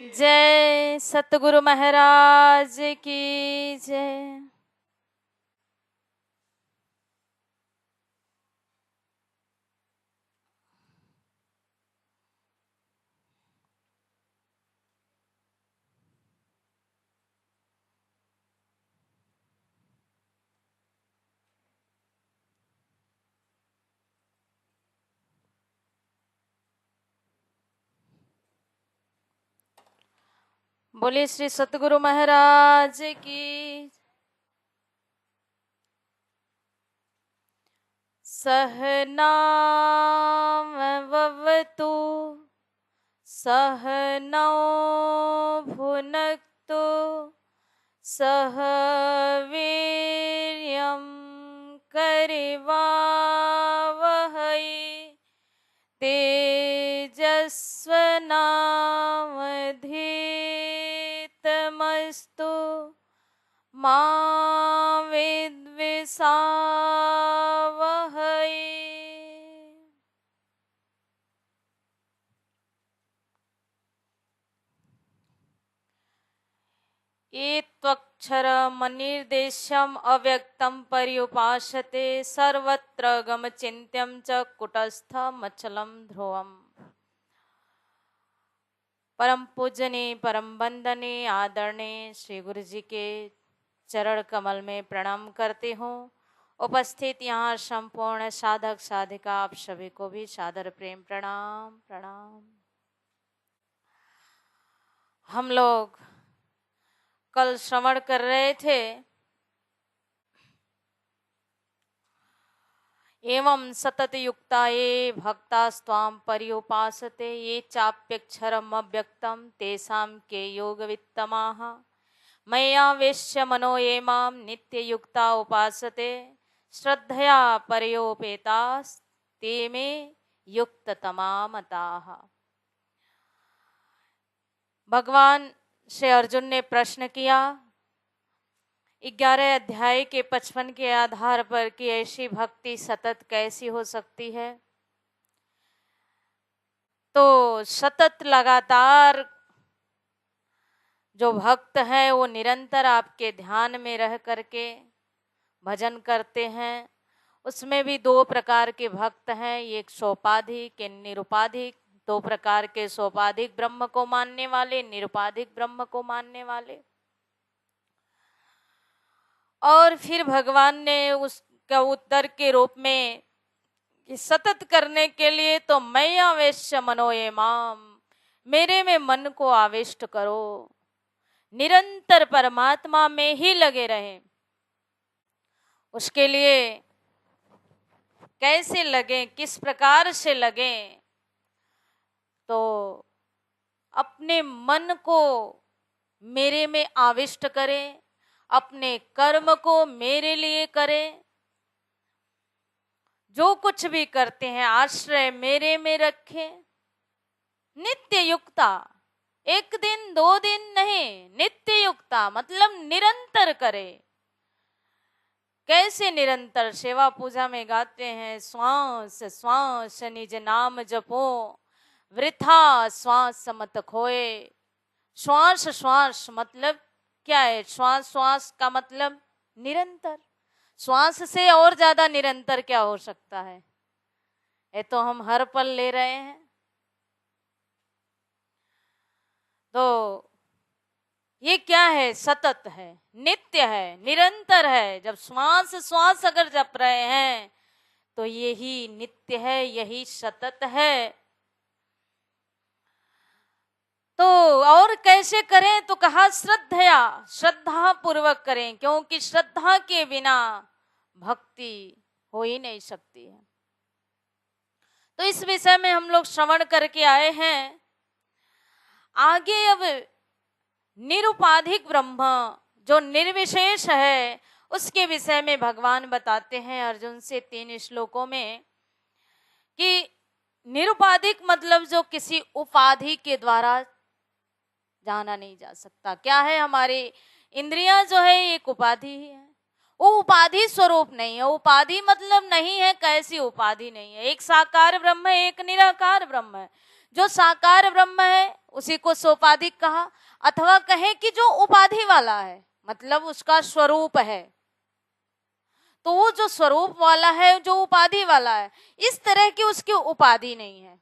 जय सतगुरु महाराज की जय। बोलिए श्री सतगुरु महाराज की। सहनावतु सहनौ भुनक्तु सह वीर्यं करवावहै तेजस्विनावधीतमस्तु मा विद्विषावहै। एत्वक्षरमनिर्देश्यम् अव्यक्तं पर्युपासते सर्वत्र गमचिन्त्यं च कुटस्थमचलं ध्रुवम्। परम पूजनीय परम वंदनीय आदरणीय श्री गुरु जी के चरण कमल में प्रणाम करती हूँ। उपस्थित यहाँ संपूर्ण साधक साधिका आप सभी को भी सादर प्रेम प्रणाम प्रणाम। हम लोग कल श्रवण कर रहे थे एवं सतत युक्ता ये भक्तास्त्वां पर्युपासते ये चाप्यक्षरम अव्यक्तम तेषां के योगवित्तमाः मय्यावेश्य मनो ये मां नित्ययुक्ता उपासते श्रद्धया पर्योपेतास्ते मे युक्ततमा मताः। भगवान से अर्जुन ने प्रश्न किया 11 अध्याय के 55 के आधार पर कि ऐसी भक्ति सतत कैसी हो सकती है। तो सतत लगातार जो भक्त हैं वो निरंतर आपके ध्यान में रह करके भजन करते हैं। उसमें भी दो प्रकार के भक्त हैं, एक सोपाधिक एक निरुपाधिक। दो प्रकार के सोपाधिक ब्रह्म को मानने वाले, निरुपाधिक ब्रह्म को मानने वाले। और फिर भगवान ने उसका उत्तर के रूप में कि सतत करने के लिए तो मैं आवेश्य मनो ये माम, मेरे में मन को आविष्ट करो, निरंतर परमात्मा में ही लगे रहें। उसके लिए कैसे लगे, किस प्रकार से लगे, तो अपने मन को मेरे में आविष्ट करें, अपने कर्म को मेरे लिए करें, जो कुछ भी करते हैं आश्रय मेरे में रखें। नित्य युक्ता, एक दिन दो दिन नहीं, नित्य युक्ता मतलब निरंतर करे। कैसे निरंतर? सेवा पूजा में गाते हैं श्वास श्वास निज नाम जपो वृथा श्वास मत खोए। श्वास श्वास मतलब क्या है? श्वास श्वास का मतलब निरंतर। श्वास से और ज्यादा निरंतर क्या हो सकता है? ये तो हम हर पल ले रहे हैं। तो ये क्या है? सतत है, नित्य है, निरंतर है। जब श्वास श्वास अगर जप रहे हैं तो यही नित्य है, यही सतत है। तो और कैसे करें? तो कहा श्रद्धया, श्रद्धा पूर्वक करें, क्योंकि श्रद्धा के बिना भक्ति हो ही नहीं सकती है। तो इस विषय में हम लोग श्रवण करके आए हैं। आगे अब निरुपाधिक ब्रह्म जो निर्विशेष है उसके विषय में भगवान बताते हैं अर्जुन से 3 श्लोकों में कि निरुपाधिक मतलब जो किसी उपाधि के द्वारा जाना नहीं जा सकता। क्या है? हमारी इंद्रियां जो है एक उपाधि ही है, वो उपाधि स्वरूप नहीं है। उपाधि मतलब नहीं है, कैसी उपाधि नहीं है। एक साकार ब्रह्म है, एक निराकार ब्रह्म है। जो साकार ब्रह्म है उसी को सोपाधिक कहा, अथवा कहें कि जो उपाधि वाला है, मतलब उसका स्वरूप है, तो वो जो स्वरूप वाला है, जो उपाधि वाला है, इस तरह की उसकी उपाधि नहीं है,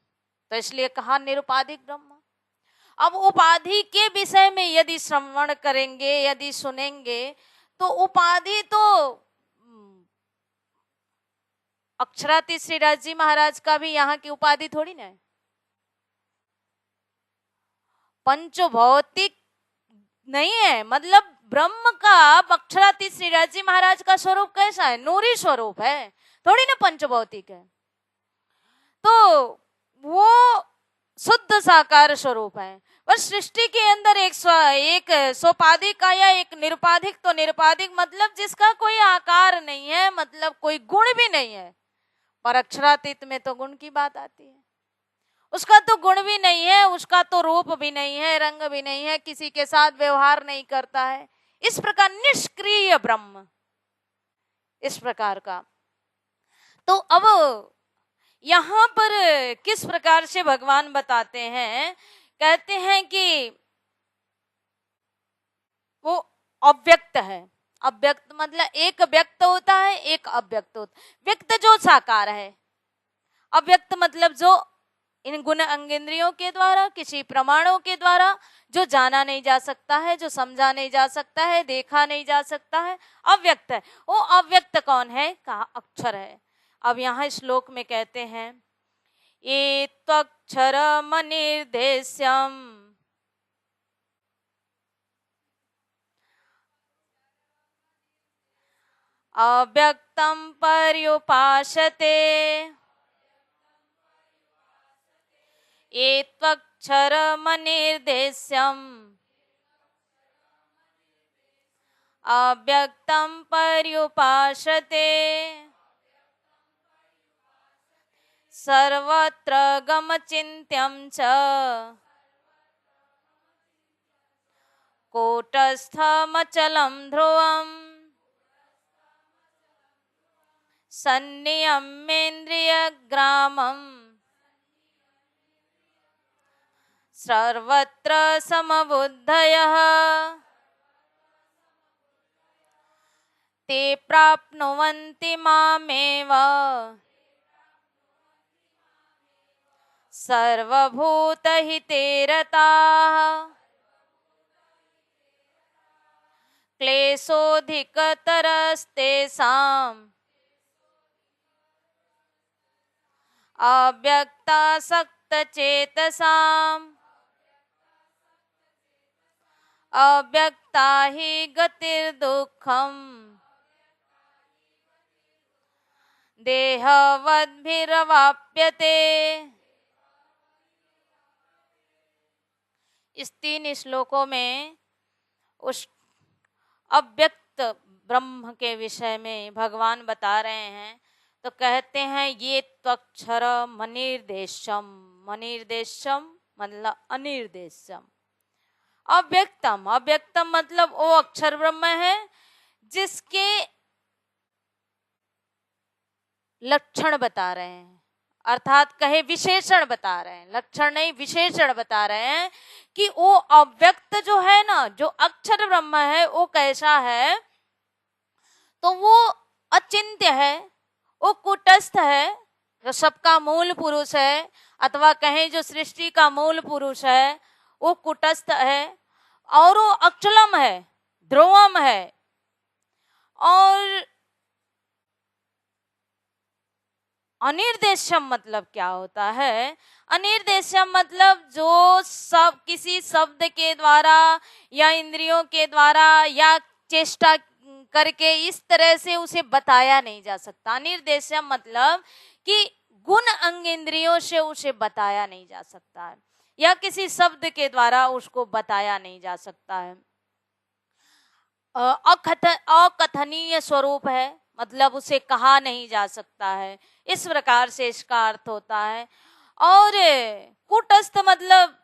तो इसलिए कहा निरुपाधिक ब्रह्म। अब उपाधि के विषय में यदि श्रवण करेंगे, यदि सुनेंगे, तो उपाधि तो अक्षरातीत श्रीराज जी महाराज का भी यहाँ की उपाधि थोड़ी ना है। पंचभौतिक नहीं है, मतलब ब्रह्म का अक्षरातीत श्रीराज जी महाराज का स्वरूप कैसा है? नूरी स्वरूप है, थोड़ी ना पंचभौतिक है। तो वो शुद्ध साकार स्वरूप है। बस सृष्टि के अंदर एक सोपाधिक का या एक निरुपाधिक, तो निरुपाधिक मतलब जिसका कोई आकार नहीं है, मतलब कोई गुण भी नहीं है। पर अक्षरातीत में तो गुण की बात आती है, उसका तो गुण भी नहीं है, उसका तो रूप भी नहीं है, रंग भी नहीं है, किसी के साथ व्यवहार नहीं करता है, इस प्रकार निष्क्रिय ब्रह्म, इस प्रकार का। तो अब यहां पर किस प्रकार से भगवान बताते हैं, कहते हैं कि वो अव्यक्त है। अव्यक्त मतलब एक व्यक्त होता है, एक अव्यक्त होता है। व्यक्त जो साकार है, अव्यक्त मतलब जो इन गुण अंगेंद्रियों के द्वारा, किसी प्रमाणों के द्वारा जो जाना नहीं जा सकता है, जो समझा नहीं जा सकता है, देखा नहीं जा सकता है, अव्यक्त है। वो अव्यक्त कौन है? कहा अक्षर है। अब यहाँ श्लोक में कहते हैं ये त्वक्षरमनिर्देश्यम् अव्यक्तं पर्युपासते ये त्वक्षरमनिर्देश्यम् अव्यक्तं पर्युपासते सर्वत्र गमचिन्त्यं च कूटस्थमचलं ध्रुवम् सन्नियम्येन्द्रियग्रामम् सर्वत्र समबुद्धयः ते प्राप्नुवन्ति मामेव सर्वभूतहिते रताः क्लेशोऽधिकतरस्तेषाम् अव्यक्तासक्तचेतसाम् अव्यक्ता हि गतिर्दुःखम् देहवद्भिरवाप्यते। इस 3 श्लोकों में उस अव्यक्त ब्रह्म के विषय में भगवान बता रहे हैं। तो कहते हैं ये त्वक्षर मनिर्देशम, मनिर्देशम मतलब अनिर्देशम, अव्यक्तम, अव्यक्तम मतलब वो अक्षर ब्रह्म है जिसके लक्षण बता रहे हैं, अर्थात कहे विशेषण बता रहे हैं, लक्षण नहीं विशेषण बता रहे हैं कि वो अव्यक्त जो है ना, जो अक्षर ब्रह्म है वो कैसा है। तो वो अचिंत्य है, वो कूटस्थ है, जो सबका मूल पुरुष है, अथवा कहें जो सृष्टि का मूल पुरुष है वो कूटस्थ है, और वो अचलम है, ध्रुवम है। और अनिर्देशम मतलब क्या होता है? अनिर्देशम मतलब जो सब किसी शब्द के द्वारा या इंद्रियों के द्वारा या चेष्टा करके इस तरह से उसे बताया नहीं जा सकता। अनिर्देशम मतलब कि गुण अंग इंद्रियों से उसे बताया नहीं जा सकता है, या किसी शब्द के द्वारा उसको बताया नहीं जा सकता है। अकथनीय स्वरूप है, मतलब उसे कहा नहीं जा सकता है, इस प्रकार से इसका अर्थ होता है। और कूटस्थ मतलब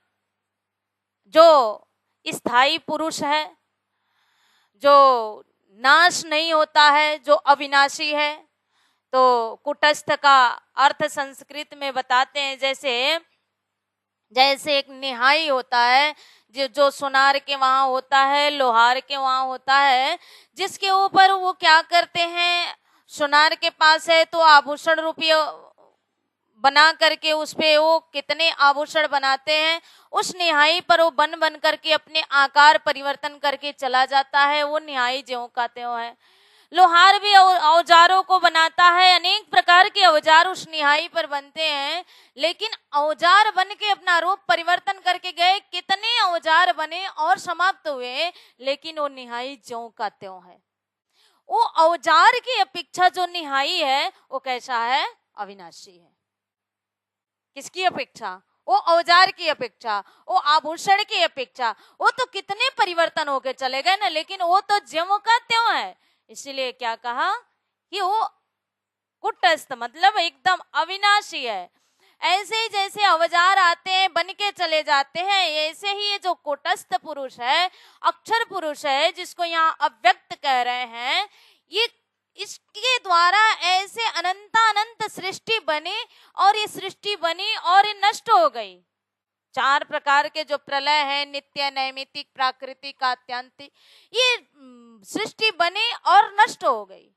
जो स्थायी पुरुष है, जो नाश नहीं होता है, जो अविनाशी है। तो कूटस्थ का अर्थ संस्कृत में बताते हैं, जैसे जैसे एक निहाई होता है जो सुनार के वहां होता है, लोहार के वहां होता है, जिसके ऊपर वो क्या करते हैं, सुनार के पास है तो आभूषण रूपी बना करके उस पे वो कितने आभूषण बनाते हैं, उस निहाई पर वो बन बन करके अपने आकार परिवर्तन करके चला जाता है, वो निहाई ज्यों का त्यों है। लोहार भी औजारों को बनाता है, अनेक प्रकार के औजार उस निहाई पर बनते हैं, लेकिन औजार बन के अपना रूप परिवर्तन करके गए, कितने औजार बने और समाप्त हुए, लेकिन वो निहाई ज्यों का त्यों है। वो औजार की अपेक्षा जो निहाई है वो कैसा है, अविनाशी है। किसकी अपेक्षा, वो औजार की अपेक्षा, वो आभूषण की अपेक्षा, वो तो कितने परिवर्तन होके चले गए ना, लेकिन वो तो ज्यों का त्यों है। इसीलिए क्या कहा कि वो कुटस्थ मतलब एकदम अविनाशी है। ऐसे ही जैसे औजार आते हैं बन के चले जाते हैं, ऐसे ही ये जो कुटस्थ पुरुष है, अक्षर पुरुष है, जिसको यहाँ अव्यक्त कह रहे हैं, ये इसके द्वारा ऐसे अनंत सृष्टि बनी, और ये सृष्टि बनी और ये नष्ट हो गई। चार प्रकार के जो प्रलय है, नित्य, नैमित्तिक, प्राकृतिक, आत्यांतिक, ये सृष्टि बनी और नष्ट हो गई,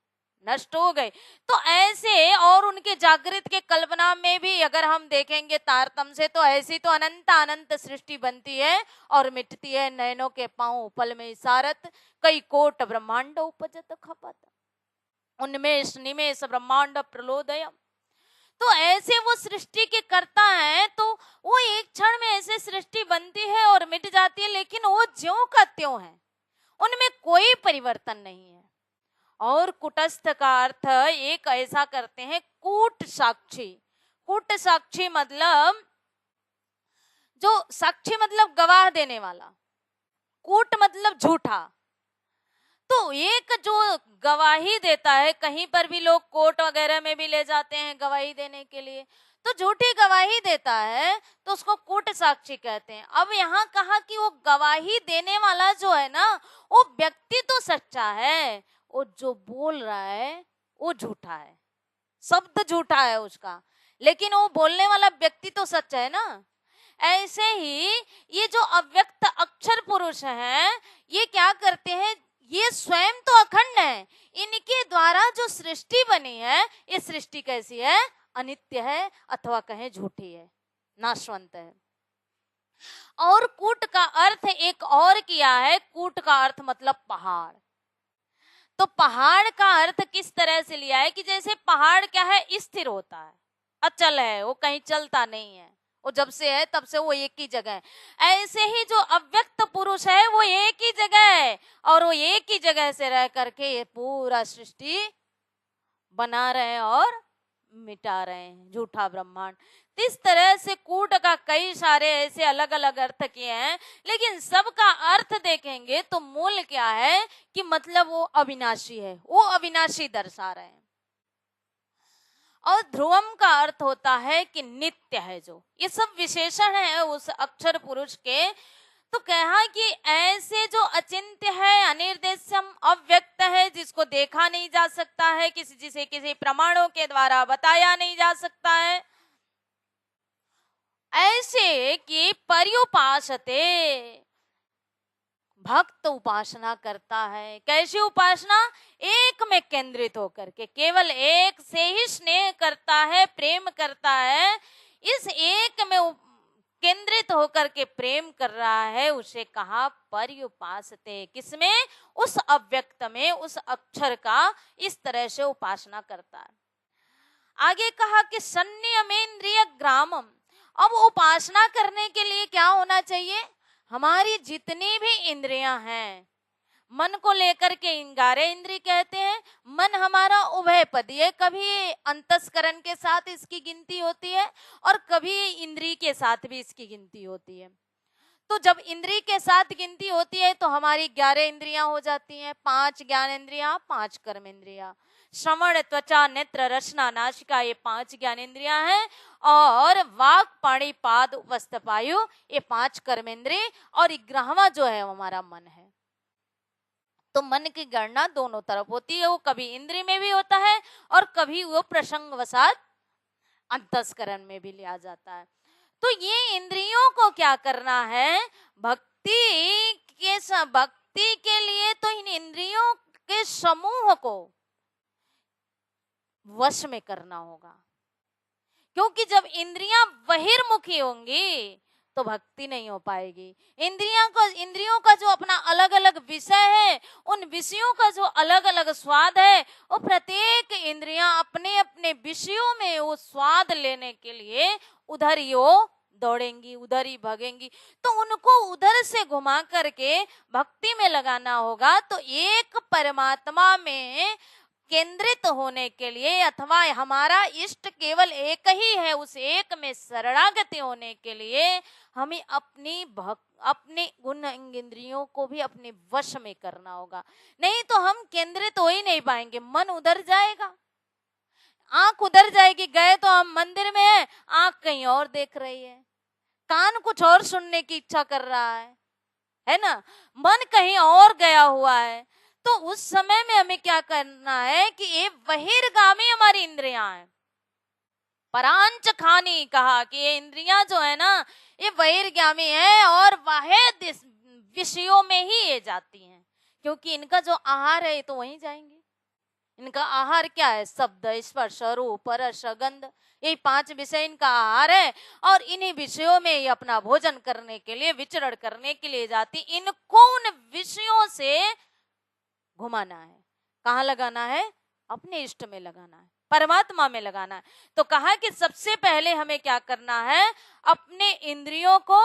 नष्ट हो गए। तो ऐसे और उनके जागृत के कल्पना में भी अगर हम देखेंगे तारतम्य से, तो ऐसी तो अनंत सृष्टि बनती है और मिटती है। नयनों के पांव पल में इशारत, कई कोट ब्रह्मांड उपजत खपत, उनमें निमेष ब्रह्मांड प्रलोदय। तो ऐसे वो सृष्टि के कर्ता हैं, तो वो एक क्षण में ऐसे सृष्टि बनती है और मिट जाती है, लेकिन वो ज्यों का त्यों है, उनमें कोई परिवर्तन नहीं है। और कुटस्थ का अर्थ एक ऐसा करते हैं, कूट साक्षी। कूट साक्षी मतलब जो साक्षी मतलब गवाह देने वाला, कूट मतलब झूठा। तो एक जो गवाही देता है, कहीं पर भी लोग कोर्ट वगैरह में भी ले जाते हैं गवाही देने के लिए, तो झूठी गवाही देता है तो उसको कूट साक्षी कहते हैं। अब यहाँ कहा कि वो गवाही देने वाला जो है ना, वो व्यक्ति तो सच्चा है, वो जो बोल रहा है वो झूठा है, शब्द झूठा है उसका, लेकिन वो बोलने वाला व्यक्ति तो सच्चा है ना। ऐसे ही ये जो अव्यक्त अक्षर पुरुष है, ये क्या करते हैं, ये स्वयं तो अखंड है, इनके द्वारा जो सृष्टि बनी है, ये सृष्टि कैसी है, अनित्य है, अथवा कहें झूठी है, नाशवंत है। और कूट का अर्थ एक और किया है, कूट का अर्थ मतलब पहाड़। तो पहाड़ का अर्थ किस तरह से लिया है कि जैसे पहाड़ क्या है, स्थिर होता है, अचल है, वो कहीं चलता नहीं है, वो जब से है तब से वो एक ही जगह है। ऐसे ही जो अव्यक्त पुरुष है वो एक ही जगह है, और वो एक ही जगह से रह करके ये पूरा सृष्टि बना रहे हैं और मिटा रहे हैं, झूठा ब्रह्मांड। इस तरह से कूट का कई सारे ऐसे अलग अलग अर्थ किए हैं, लेकिन सबका अर्थ देखेंगे तो मूल क्या है कि मतलब वो अविनाशी है, वो अविनाशी दर्शा रहे हैं। और ध्रुवम का अर्थ होता है कि नित्य है, जो ये सब विशेषण है उस अक्षर पुरुष के। तो कहा कि ऐसे जो अचिंत्य है, अनिर्देश्यम, अव्यक्त है, जिसको देखा नहीं जा सकता है, जिसे किसी प्रमाणों के द्वारा बताया नहीं जा सकता है, ऐसे कि पर्युपासते, भक्त उपासना करता है। कैसी उपासना, एक में केंद्रित होकर के, केवल एक से ही स्नेह करता है, प्रेम करता है, इस एक में केंद्रित होकर के प्रेम कर रहा है, उसे कहा पर्युपासते। किसमें, उस अव्यक्त में, उस अक्षर का इस तरह से उपासना करता है। आगे कहा कि संयमेन्द्रिय ग्रामम। अब उपासना करने के लिए क्या होना चाहिए, हमारी जितनी भी इंद्रियां हैं, मन को लेकर के इंगारे इंद्रिय कहते हैं। मन हमारा उभय पदीय, कभी अंतस्करण के साथ इसकी गिनती होती है और कभी इंद्रिय के साथ भी इसकी गिनती होती है। तो जब इंद्रिय के साथ गिनती होती है तो हमारी 11 इंद्रियां हो जाती हैं, 5 ज्ञान इंद्रियां, 5 कर्म इंद्रियां, श्रवण, त्वचा, नेत्र, रसना, नासिका, ये 5 ज्ञान इंद्रियां हैं, और वाक, पाणी, पाद, वस्तपायु, ये 5 कर्म इंद्रिय, और 11वां जो है हमारा मन है। तो मन की गणना दोनों तरफ होती है, वो कभी इंद्रिय में भी होता है और कभी वो प्रसंग वसात अंतस्करण में भी लिया जाता है। तो ये इंद्रियों को क्या करना है, भक्ति के लिए तो इन इंद्रियों के समूह को वश में करना होगा, क्योंकि जब इंद्रियां बहिर्मुखी होंगी तो भक्ति नहीं हो पाएगी। इंद्रियों का जो अपना अलग अलग विषय है, उन विषयों का जो अलग अलग स्वाद है, वो प्रत्येक इंद्रियां अपने अपने विषयों में वो स्वाद लेने के लिए उधर ही वो दौड़ेंगी, उधर ही भागेंगी। तो उनको उधर से घुमा करके भक्ति में लगाना होगा। तो एक परमात्मा में केंद्रित होने के लिए, अथवा हमारा इष्ट केवल एक ही है, उस एक में शरणागति होने के लिए हमें अपने गुण इंद्रियों को भी अपने वश में करना होगा। नहीं तो हम केंद्रित हो ही नहीं पाएंगे, मन उधर जाएगा, आंख उधर जाएगी। गए तो हम मंदिर में है, आंख कहीं और देख रही है, कान कुछ और सुनने की इच्छा कर रहा है ना, मन कहीं और गया हुआ है। तो उस समय में हमें क्या करना है कि ये बहिर्गामी हमारी इंद्रियां हैं। परांच खानी कहा कि ये इंद्रियां जो है ना, ये बहिर्गामी है और बाह्य विषयों में ही ये जाती हैं, क्योंकि इनका जो आहार है ये तो वहीं जाएंगे। इनका आहार क्या है, शब्द, स्पर्श, रूप, रस, गंध, यही 5 विषय इनका आहार है। और इन्हीं विषयों में ये अपना भोजन करने के लिए, विचरण करने के लिए जाती। इनको उन विषयों से घुमाना है, कहाँ लगाना है, अपने इष्ट में लगाना है, परमात्मा में लगाना है। तो कहा कि सबसे पहले हमें क्या करना है, अपने इंद्रियों को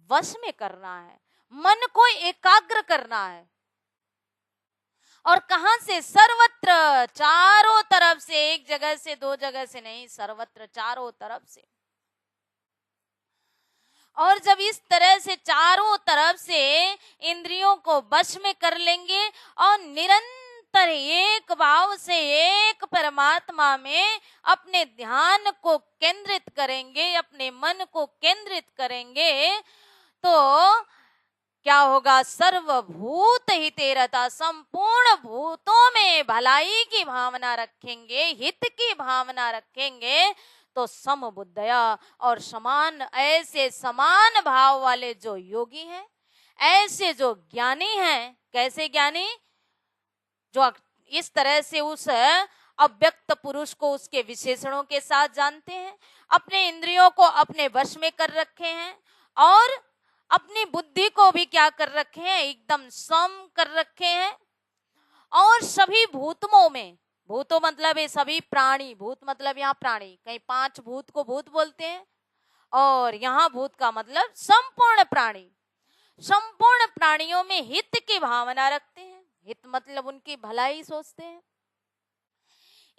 वश में करना है, मन को एकाग्र करना है। और कहां से, सर्वत्र, चारों तरफ से, एक जगह से, 2 जगह से नहीं, सर्वत्र, चारों तरफ से। और जब इस तरह से चारों तरफ से इंद्रियों को वश में कर लेंगे और निरंतर एक भाव से एक परमात्मा में अपने ध्यान को केंद्रित करेंगे, अपने मन को केंद्रित करेंगे, तो क्या होगा, सर्वभूत हिते रता, संपूर्ण भूतों में भलाई की भावना रखेंगे, हित की भावना रखेंगे। तो समबुद्धया, और समान, ऐसे समान भाव वाले जो योगी हैं, ऐसे जो ज्ञानी हैं, कैसे ज्ञानी, जो इस तरह से उस अव्यक्त पुरुष को उसके विशेषणों के साथ जानते हैं, अपने इंद्रियों को अपने वश में कर रखे हैं, और अपनी बुद्धि को भी क्या कर रखे हैं, एकदम सम कर रखे हैं। और सभी भूतों में, भूतो मतलब ये सभी प्राणी, भूत मतलब यहाँ प्राणी, कहीं 5 भूत को भूत बोलते हैं, और यहाँ भूत का मतलब संपूर्ण प्राणी, संपूर्ण प्राणियों में हित की भावना रखते हैं। हित मतलब उनकी भलाई सोचते हैं।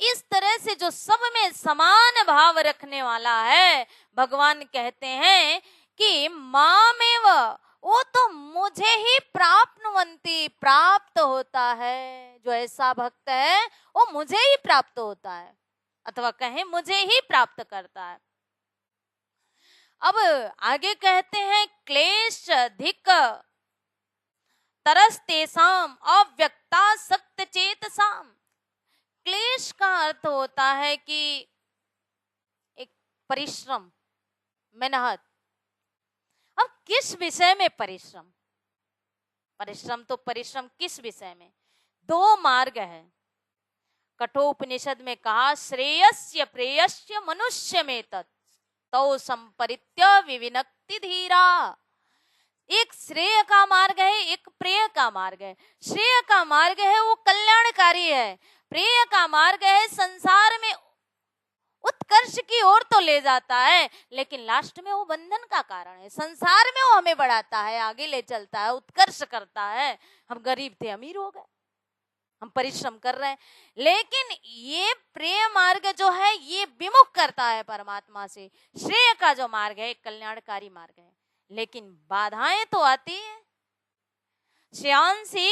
इस तरह से जो सब में समान भाव रखने वाला है, भगवान कहते हैं कि मामेव, वो तो मुझे ही प्राप्त होता है। जो ऐसा भक्त है वो मुझे ही प्राप्त होता है, अथवा कहें मुझे ही प्राप्त करता है। अब आगे कहते हैं, क्लेश अधिक तरस्तेसाम अव्यक्ता सक्त चेतसाम। क्लेश का अर्थ होता है कि एक परिश्रम, मेहनत। अब किस विषय में परिश्रम, तो परिश्रम किस विषय में, 2 मार्ग है। कठोपनिषद में कहा, श्रेयस्य प्रेयस्य मनुष्य में तौ संपरित्य विविनक्ति धीरा। एक श्रेय का मार्ग है, एक प्रेय का मार्ग है। श्रेय का मार्ग है वो कल्याणकारी है, प्रेय का मार्ग है संसार में उत्कर्ष की ओर तो ले जाता है, लेकिन लास्ट में वो बंधन का कारण है। संसार में वो हमें बढ़ाता है, आगे ले चलता है, उत्कर्ष करता है। हम गरीब थे अमीर हो गए, हम परिश्रम कर रहे हैं, लेकिन ये प्रेय मार्ग जो है ये विमुख करता है परमात्मा से। श्रेय का जो मार्ग है कल्याणकारी मार्ग है, लेकिन बाधाएं तो आती है। श्रेयांसी,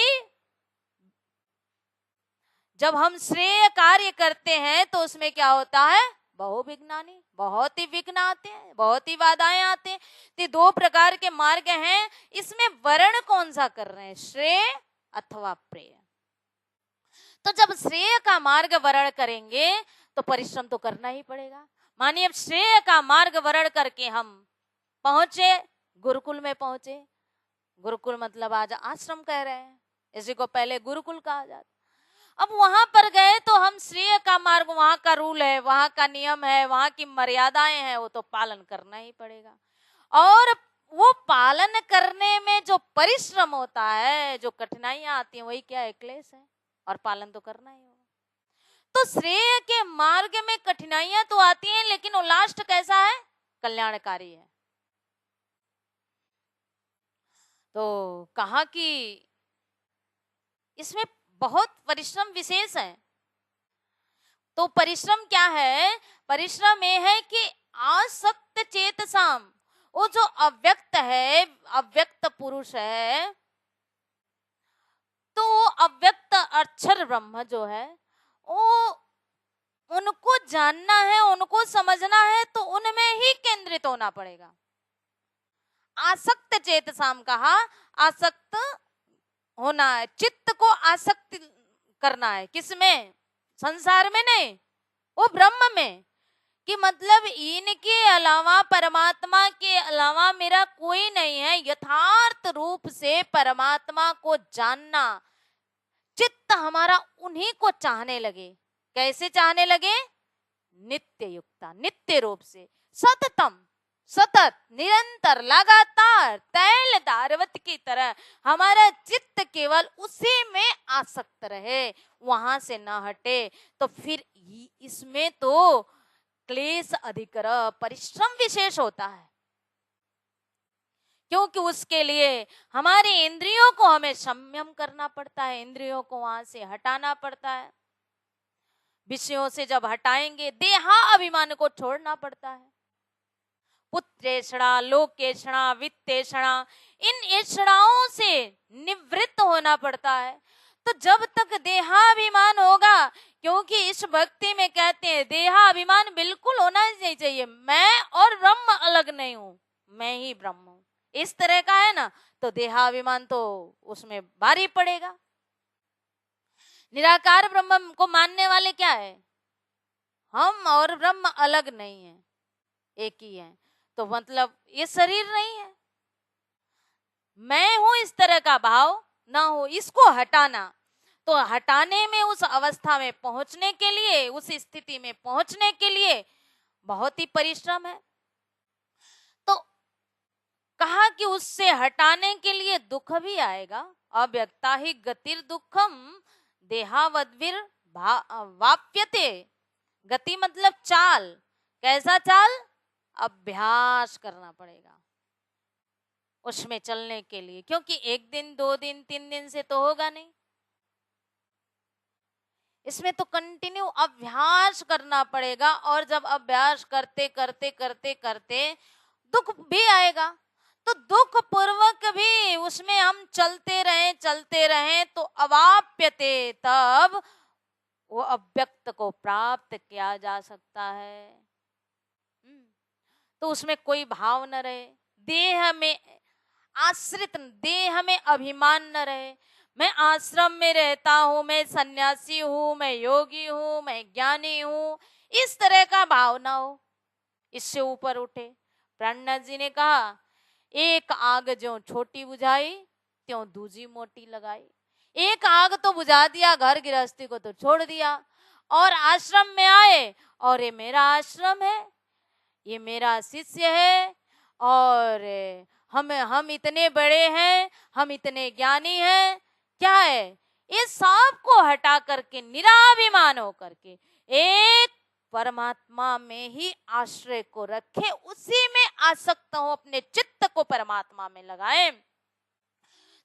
जब हम श्रेय कार्य करते हैं तो उसमें क्या होता है, बहुविघ्नानि, बहुत ही विघ्न आते हैं, बहुत ही बाधाएं आते हैं। तो 2 प्रकार के मार्ग हैं, इसमें वर्ण कौन सा कर रहे हैं, श्रेय अथवा प्रेय। तो जब श्रेय का मार्ग वर्ण करेंगे तो परिश्रम तो करना ही पड़ेगा। मानिए अब श्रेय का मार्ग वर्ण करके हम पहुंचे, गुरुकुल में पहुंचे। गुरुकुल मतलब आज आश्रम कह रहे हैं, इसी को पहले गुरुकुल कहा जाता। अब वहां पर गए तो हम श्रेय का मार्ग, वहां का रूल है, वहां का नियम है, वहां की मर्यादाएं हैं, वो तो पालन करना ही पड़ेगा। और वो पालन करने में जो परिश्रम होता है, जो कठिनाइयां आती हैं, वही क्या है, क्लेश है, और पालन तो करना ही होगा। तो श्रेय के मार्ग में कठिनाइयां तो आती हैं, लेकिन वो लास्ट कैसा है, कल्याणकारी है। तो कहा कि इसमें बहुत परिश्रम विशेष है। तो परिश्रम क्या है, परिश्रम ये है कि आसक्त चेतसाम, वो जो अव्यक्त है, अव्यक्त पुरुष है, तो अव्यक्त अक्षर ब्रह्म जो है, वो उनको जानना है, उनको समझना है, तो उनमें ही केंद्रित होना पड़ेगा। आसक्त चेतसाम कहा, आसक्त होना है, चित्त को आसक्त करना है, किसमें, संसार में नहीं, वो ब्रह्म में, कि मतलब इनके अलावा, परमात्मा के अलावा मेरा कोई नहीं है। यथार्थ रूप से परमात्मा को जानना, चित्त हमारा उन्हीं को चाहने लगे। कैसे चाहने लगे, नित्य युक्ता, नित्य रूप से, सततम, सतत, निरंतर, लगातार, तैल दारवत की तरह हमारा चित्त केवल उसी में आसक्त रहे, वहां से ना हटे। तो फिर इसमें तो क्लेश अधिक, परिश्रम विशेष होता है, क्योंकि उसके लिए हमारी इंद्रियों को हमें संयम करना पड़ता है, इंद्रियों को वहां से हटाना पड़ता है। विषयों से जब हटाएंगे, देहाभिमान को छोड़ना पड़ता है। पुत्रेषणा, लोकेषणा, वित्तेषणा, इन ऐषणाओं से निवृत्त होना पड़ता है। तो जब तक देहाभिमान होगा, क्योंकि इस भक्ति में कहते हैं देहाभिमान बिल्कुल होना ही नहीं चाहिए, मैं और ब्रह्म अलग नहीं हूं, मैं ही ब्रह्म हूं, इस तरह का है ना, तो देहाभिमान तो उसमें भारी पड़ेगा। निराकार ब्रह्म को मानने वाले क्या है, हम और ब्रह्म अलग नहीं है, एक ही है। तो मतलब ये शरीर नहीं है, मैं हूं, इस तरह का भाव ना हो, इसको हटाना। तो हटाने में, उस अवस्था में पहुंचने के लिए, उस स्थिति में पहुंचने के लिए बहुत ही परिश्रम है। तो कहा कि उससे हटाने के लिए दुख भी आएगा। अव्यक्ता ही गतिर दुखम देहावद्भिर वाप्यते। गति मतलब चाल, कैसा चाल, अभ्यास करना पड़ेगा उसमें चलने के लिए, क्योंकि एक दिन, 2 दिन, 3 दिन से तो होगा नहीं, इसमें तो कंटिन्यू अभ्यास करना पड़ेगा। और जब अभ्यास करते करते करते करते दुख भी आएगा, तो दुख पूर्वक भी उसमें हम चलते रहें तो अवाप्यते, तब वो अव्यक्त को प्राप्त किया जा सकता है। तो उसमें कोई भाव न रहे, देह में आश्रित, देह में अभिमान न रहे, मैं आश्रम में रहता हूं, मैं सन्यासी हूं, मैं योगी हूं, मैं ज्ञानी हूं, इस तरह का भाव ना हो, इससे ऊपर उठे। प्राणनाथ जी ने कहा, एक आग जो छोटी बुझाई, त्यों दूजी मोटी लगाई। एक आग तो बुझा दिया, घर गृहस्थी को तो छोड़ दिया, और आश्रम में आए, और ये मेरा आश्रम है, ये मेरा शिष्य है, और हम इतने बड़े हैं, हम इतने ज्ञानी हैं, क्या है, ये सब को हटा करके निराभिमान हो करके एक परमात्मा में ही आश्रय को रखे, उसी में आसक्त हो, अपने चित्त को परमात्मा में लगाए।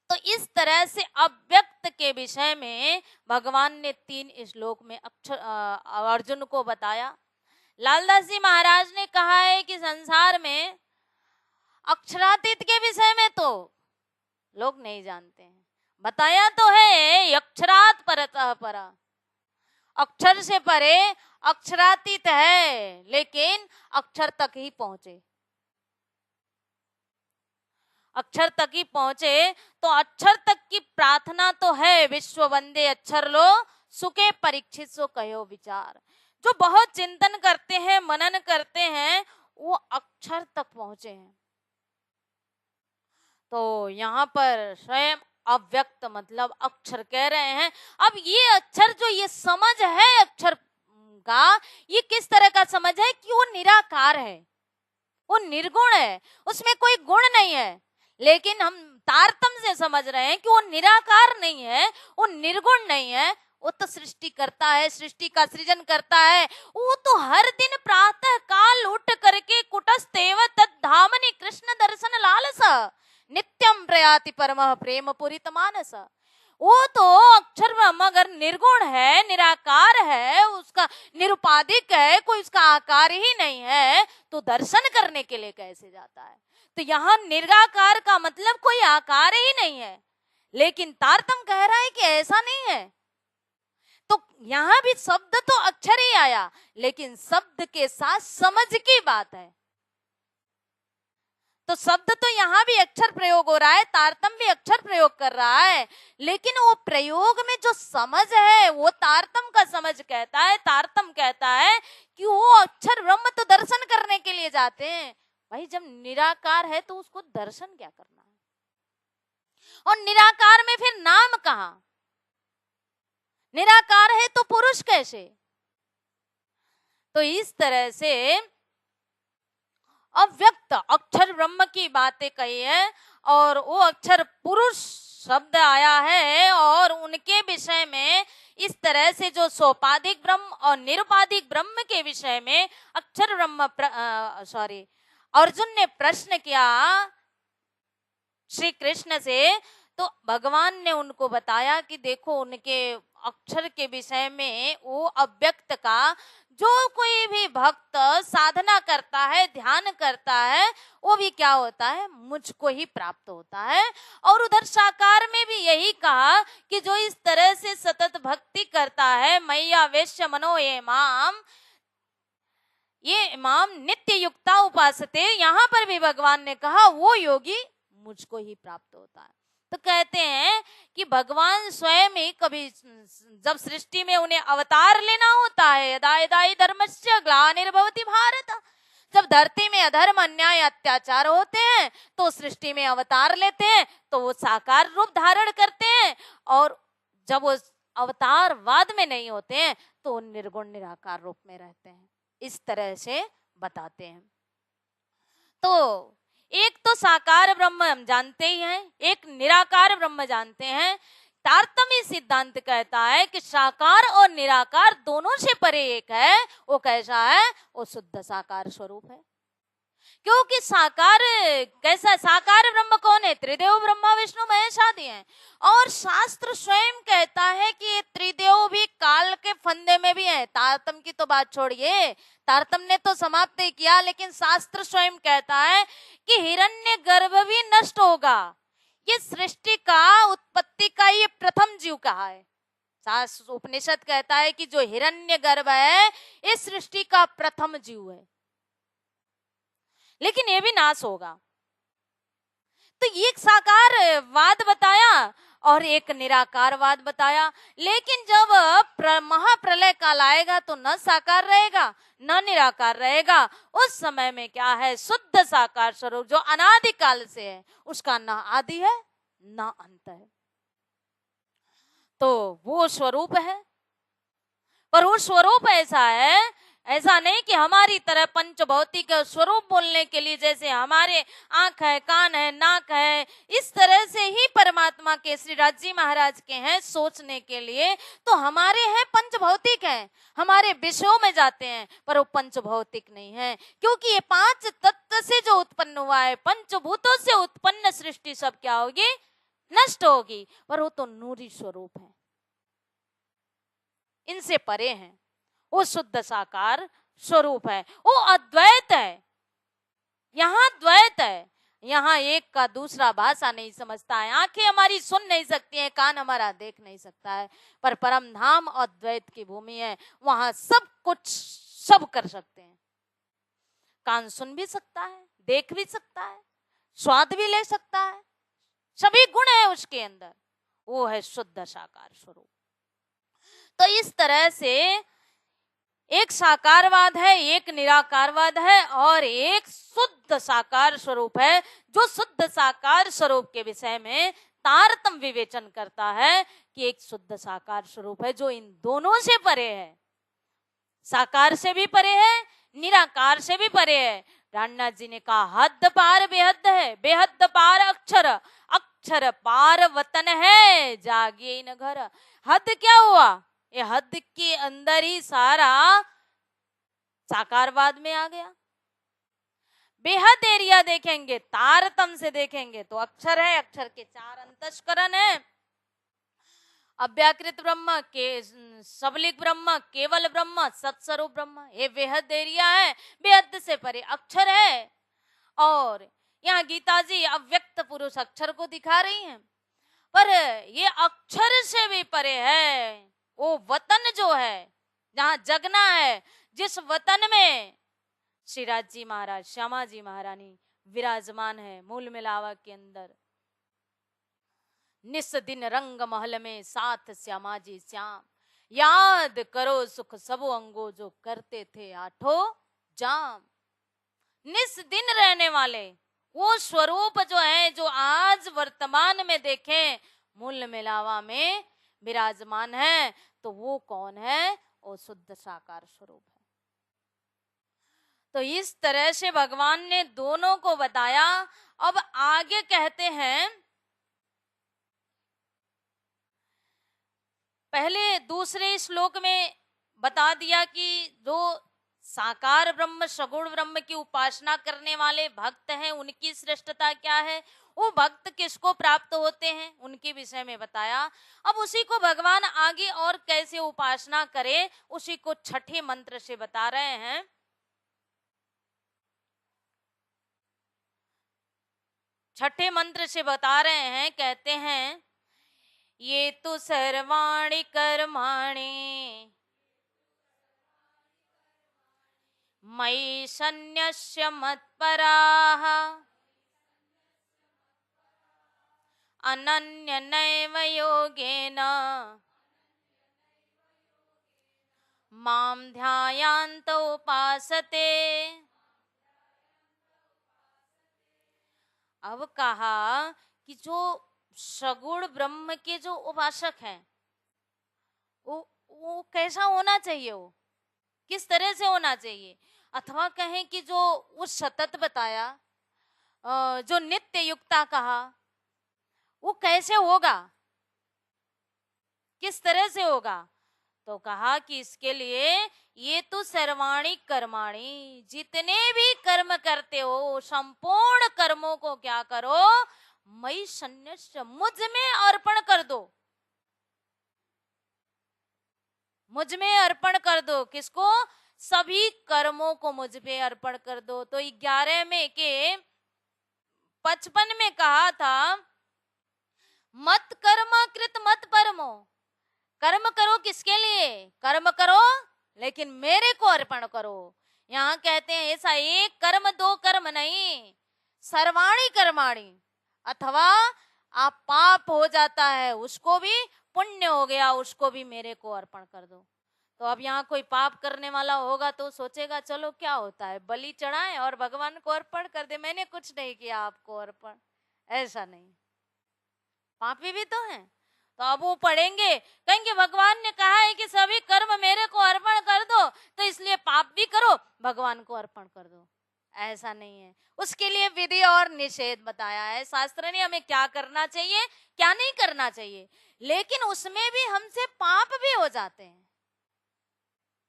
तो इस तरह से अव्यक्त के विषय में भगवान ने 3 श्लोक में अर्जुन को बताया। लालदास जी महाराज ने कहा है कि संसार में अक्षरातीत के विषय में तो लोग नहीं जानते हैं, बताया तो है अक्षरात परतः परा, अक्षर से परे अक्षरातीत है, लेकिन अक्षर तक ही पहुंचे, अक्षर तक ही पहुंचे। तो अक्षर तक की प्रार्थना तो है, विश्व वंदे अक्षर लो सुखे परीक्षित सो कहो विचार। जो बहुत चिंतन करते हैं, मनन करते हैं, वो अक्षर तक पहुंचे हैं। तो यहाँ पर स्वयं अव्यक्त मतलब अक्षर कह रहे हैं। अब ये अक्षर जो ये समझ है अक्षर का, ये किस तरह का समझ है कि वो निराकार है, वो निर्गुण है, उसमें कोई गुण नहीं है। लेकिन हम तारतम्य से समझ रहे हैं कि वो निराकार नहीं है, वो निर्गुण नहीं है, वो तो सृष्टि करता है, सृष्टि का सृजन करता है। वो तो हर दिन प्रातः काल उठ करके कुटस्थेव तद्धामनि कृष्ण दर्शन लालसा नित्यम प्रयाति परमः प्रेम पूरित मानस। वो तो अक्षर ब्रह्म अगर निर्गुण है, निराकार है, उसका निरुपाधिक है, कोई उसका आकार ही नहीं है, तो दर्शन करने के लिए कैसे जाता है? तो यहाँ निराकार का मतलब कोई आकार ही नहीं है। लेकिन तारतम कह रहा है कि ऐसा नहीं है। तो यहाँ भी शब्द तो अक्षर ही आया, लेकिन शब्द के साथ समझ की बात है। तो शब्द तो यहाँ भी अक्षर प्रयोग हो रहा है, तारतम भी अक्षर प्रयोग कर रहा है, लेकिन वो प्रयोग में जो समझ है वो तारतम का समझ कहता है। तारतम कहता है कि वो अक्षर ब्रह्म तो दर्शन करने के लिए जाते हैं। भाई जब निराकार है तो उसको दर्शन क्या करना है? और निराकार में फिर नाम कहाँ? निराकार है तो पुरुष कैसे? तो इस तरह से अव्यक्त अक्षर ब्रह्म की बातें कही है, और वो अक्षर पुरुष शब्द आया है, और उनके विषय में इस तरह से जो सोपाधिक ब्रह्म और निरुपाधिक ब्रह्म के विषय में अक्षर ब्रह्म अर्जुन ने प्रश्न किया श्री कृष्ण से, तो भगवान ने उनको बताया कि देखो उनके अक्षर के विषय में वो अव्यक्त का जो कोई भी भक्त साधना करता है, ध्यान करता है, वो भी क्या होता है? मुझको ही प्राप्त होता है। और उधर साकार में भी यही कहा कि जो इस तरह से सतत भक्ति करता है, मैया वेश्य मनो ये इमाम नित्य युक्ता उपासते, यहाँ पर भी भगवान ने कहा वो योगी मुझको ही प्राप्त होता है। तो कहते हैं कि भगवान स्वयं ही कभी जब सृष्टि में उन्हें अवतार लेना होता है, यदा यदा हि धर्मस्य ग्लानिर्भवति भारत, जब धरती में अधर्म अन्याय अत्याचार होते हैं तो सृष्टि में अवतार लेते हैं, तो वो साकार रूप धारण करते हैं, और जब वो अवतारवाद में नहीं होते हैं तो निर्गुण निराकार रूप में रहते हैं। इस तरह से बताते हैं। तो एक तो साकार ब्रह्म हम जानते ही हैं, एक निराकार ब्रह्म जानते हैं। तारतम्य सिद्धांत कहता है कि साकार और निराकार दोनों से परे एक है। वो कैसा है? वो शुद्ध साकार स्वरूप है। क्योंकि साकार कैसा? साकार ब्रह्म कौन है? त्रिदेव ब्रह्मा विष्णु महेश आदि हैं। और शास्त्र स्वयं कहता है कि ये त्रिदेव भी काल के फंदे में भी है। तारतम की तो बात छोड़िए, तारतम ने तो समाप्त ही किया, लेकिन शास्त्र स्वयं कहता है कि हिरण्य गर्भ भी नष्ट होगा। ये सृष्टि का उत्पत्ति का ये प्रथम जीव कहा है। शास्त्र उपनिषद कहता है कि जो हिरण्य गर्भ है ये सृष्टि का प्रथम जीव है, लेकिन ये भी नाश होगा। तो एक साकारवाद बताया और एक निराकारवाद बताया। लेकिन जब महाप्रलय काल आएगा तो न साकार रहेगा न निराकार रहेगा। उस समय में क्या है? शुद्ध साकार स्वरूप जो अनादि काल से है, उसका न आदि है न अंत है। तो वो स्वरूप है, पर वो स्वरूप ऐसा है, ऐसा नहीं कि हमारी तरह पंचभौतिक स्वरूप बोलने के लिए जैसे हमारे आंख है, कान है, नाक है, इस तरह से ही परमात्मा के श्री राज जी महाराज के हैं सोचने के लिए। तो हमारे हैं पंचभौतिक हैं, हमारे विषयों में जाते हैं, पर वो पंचभौतिक नहीं है। क्योंकि ये पांच तत्व से जो उत्पन्न हुआ है, पंचभूतों से उत्पन्न सृष्टि सब क्या होगी? नष्ट होगी। पर वो तो नूरी स्वरूप है, इनसे परे हैं। वो शुद्ध साकार स्वरूप है, वो अद्वैत है। यहाँ द्वैत है, यहाँ एक का दूसरा भाषा नहीं समझता है, आंखें हमारी सुन नहीं सकती हैं, कान हमारा देख नहीं सकता है, पर परम धाम अद्वैत की भूमि है। वहां सब कुछ सब कर सकते हैं। कान सुन भी सकता है, देख भी सकता है, स्वाद भी ले सकता है, सभी गुण है उसके अंदर। वो है शुद्ध साकार स्वरूप। तो इस तरह से एक साकारवाद है, एक निराकारवाद है और एक शुद्ध साकार स्वरूप है, जो शुद्ध साकार स्वरूप के विषय में तारतम्य विवेचन करता है कि एक शुद्ध साकार स्वरूप है जो इन दोनों से परे है, साकार से भी परे है, निराकार से भी परे है। रामनाथ जी ने कहा हद पार बेहद है, बेहद पार अक्षर, अक्षर पार वतन है, जागे न घर। हद क्या हुआ? ये हद के अंदर ही सारा साकारवाद में आ गया। बेहद एरिया देखेंगे, तारतम से देखेंगे तो अक्षर है, अक्षर के 4 अंतस्करण है, अव्याकृत ब्रह्म के, सबलिक ब्रह्म, केवल ब्रह्म, सत्स्वरूप ब्रह्म, ये बेहद एरिया है, बेहद से परे अक्षर है। और यहाँ गीता जी अव्यक्त पुरुष अक्षर को दिखा रही हैं, पर ये अक्षर से भी परे है वो वतन जो है जहाँ जगना है, जिस वतन में श्रीराज जी महाराज, श्यामा जी महारानी विराजमान है मूल मिलावा के अंदर। निस दिन रंग महल में साथ श्यामा जी श्याम, याद करो सुख सबो अंगो जो करते थे आठो जाम। निस दिन रहने वाले वो स्वरूप जो है, जो आज वर्तमान में देखें मूल मिलावा में विराजमान है, तो वो कौन है? वो शुद्ध साकार स्वरूप है। तो इस तरह से भगवान ने दोनों को बताया। अब आगे कहते हैं, पहले दूसरे श्लोक में बता दिया कि जो साकार ब्रह्म सगुण ब्रह्म की उपासना करने वाले भक्त हैं उनकी श्रेष्ठता क्या है, वो भक्त किसको प्राप्त होते हैं उनके विषय में बताया। अब उसी को भगवान आगे और कैसे उपासना करे उसी को छठे मंत्र से बता रहे हैं। छठे मंत्र से बता रहे हैं, कहते हैं ये तो सर्वाणि कर्माणि मयि सन्न्यस्य मत्पराः अनन्यनैव योगेन मां ध्यायान्त उपासते। अब कहा कि जो सगुण ब्रह्म के जो उपासक हैं वो कैसा होना चाहिए, वो किस तरह से होना चाहिए, अथवा कहें कि जो उस सतत बताया, जो नित्य युक्ता कहा, वो कैसे होगा, किस तरह से होगा। तो कहा कि इसके लिए ये तो सर्वाणि कर्माणि, जितने भी कर्म करते हो संपूर्ण कर्मों को क्या करो, मयि सन्न्यस्य, मुझ में अर्पण कर दो, मुझ में अर्पण कर दो। किसको? सभी कर्मों को मुझ पे अर्पण कर दो। तो 11 में के 55 में कहा था मत कर्म कृत मत परमो, कर्म करो किसके लिए? कर्म करो लेकिन मेरे को अर्पण करो। यहाँ कहते हैं ऐसा एक कर्म दो कर्म नहीं, सर्वाणि कर्माणि, अथवा आप पाप हो जाता है उसको भी पुण्य हो गया उसको भी मेरे को अर्पण कर दो। तो अब यहाँ कोई पाप करने वाला होगा तो सोचेगा चलो क्या होता है, बलि चढ़ाएं और भगवान को अर्पण कर दे, मैंने कुछ नहीं किया आपको अर्पण। ऐसा नहीं, पापी भी तो हैं। तो अब वो पढ़ेंगे, कहेंगे भगवान ने कहा है कि सभी कर्म मेरे को अर्पण कर दो, तो इसलिए पाप भी करो भगवान को अर्पण कर दो। ऐसा नहीं है, उसके लिए विधि और निषेध बताया है शास्त्र ने, हमें क्या करना चाहिए क्या नहीं करना चाहिए। लेकिन उसमें भी हमसे पाप भी हो जाते हैं,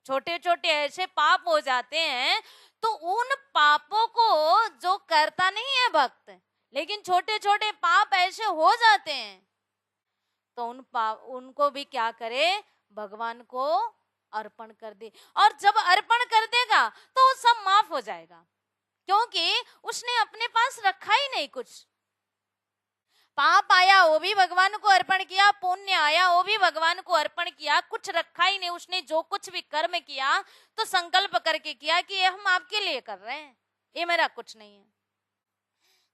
छोटे छोटे ऐसे पाप हो जाते हैं, तो उन पापों को जो करता नहीं है भक्त, लेकिन छोटे छोटे पाप ऐसे हो जाते हैं, तो उनको भी क्या करे, भगवान को अर्पण कर दे। और जब अर्पण कर देगा तो सब माफ हो जाएगा, क्योंकि उसने अपने पास रखा ही नहीं कुछ। पाप आया वो भी भगवान को अर्पण किया, पुण्य आया वो भी भगवान को अर्पण किया, कुछ रखा ही नहीं। उसने जो कुछ भी कर्म किया तो संकल्प करके किया कि ये हम आपके लिए कर रहे हैं, ये मेरा कुछ नहीं है।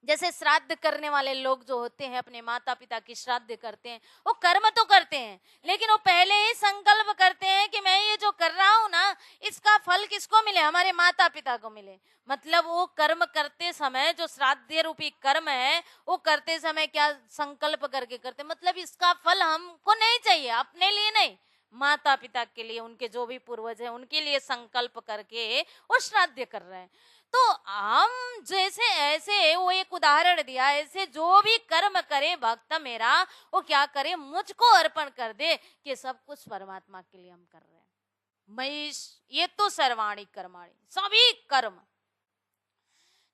जैसे श्राद्ध करने वाले लोग जो होते हैं अपने माता पिता की श्राद्ध करते हैं, वो कर्म तो करते हैं लेकिन वो पहले ही संकल्प करते हैं कि मैं ये जो कर रहा हूं ना, इसका फल किसको मिले, हमारे माता पिता को मिले। मतलब वो कर्म करते समय जो श्राद्ध रूपी कर्म है वो करते समय क्या संकल्प करके करते, मतलब इसका फल हमको नहीं चाहिए, अपने लिए नहीं, माता पिता के लिए, उनके जो भी पूर्वज हैं उनके लिए संकल्प करके वो श्राद्ध कर रहे हैं। तो हम जैसे ऐसे वो एक उदाहरण दिया, ऐसे जो भी कर्म करे भक्त मेरा, वो क्या करे, मुझको अर्पण कर दे कि सब कुछ परमात्मा के लिए हम कर रहे हैं। महिष ये तो सर्वाणी कर्माणी, सभी कर्म,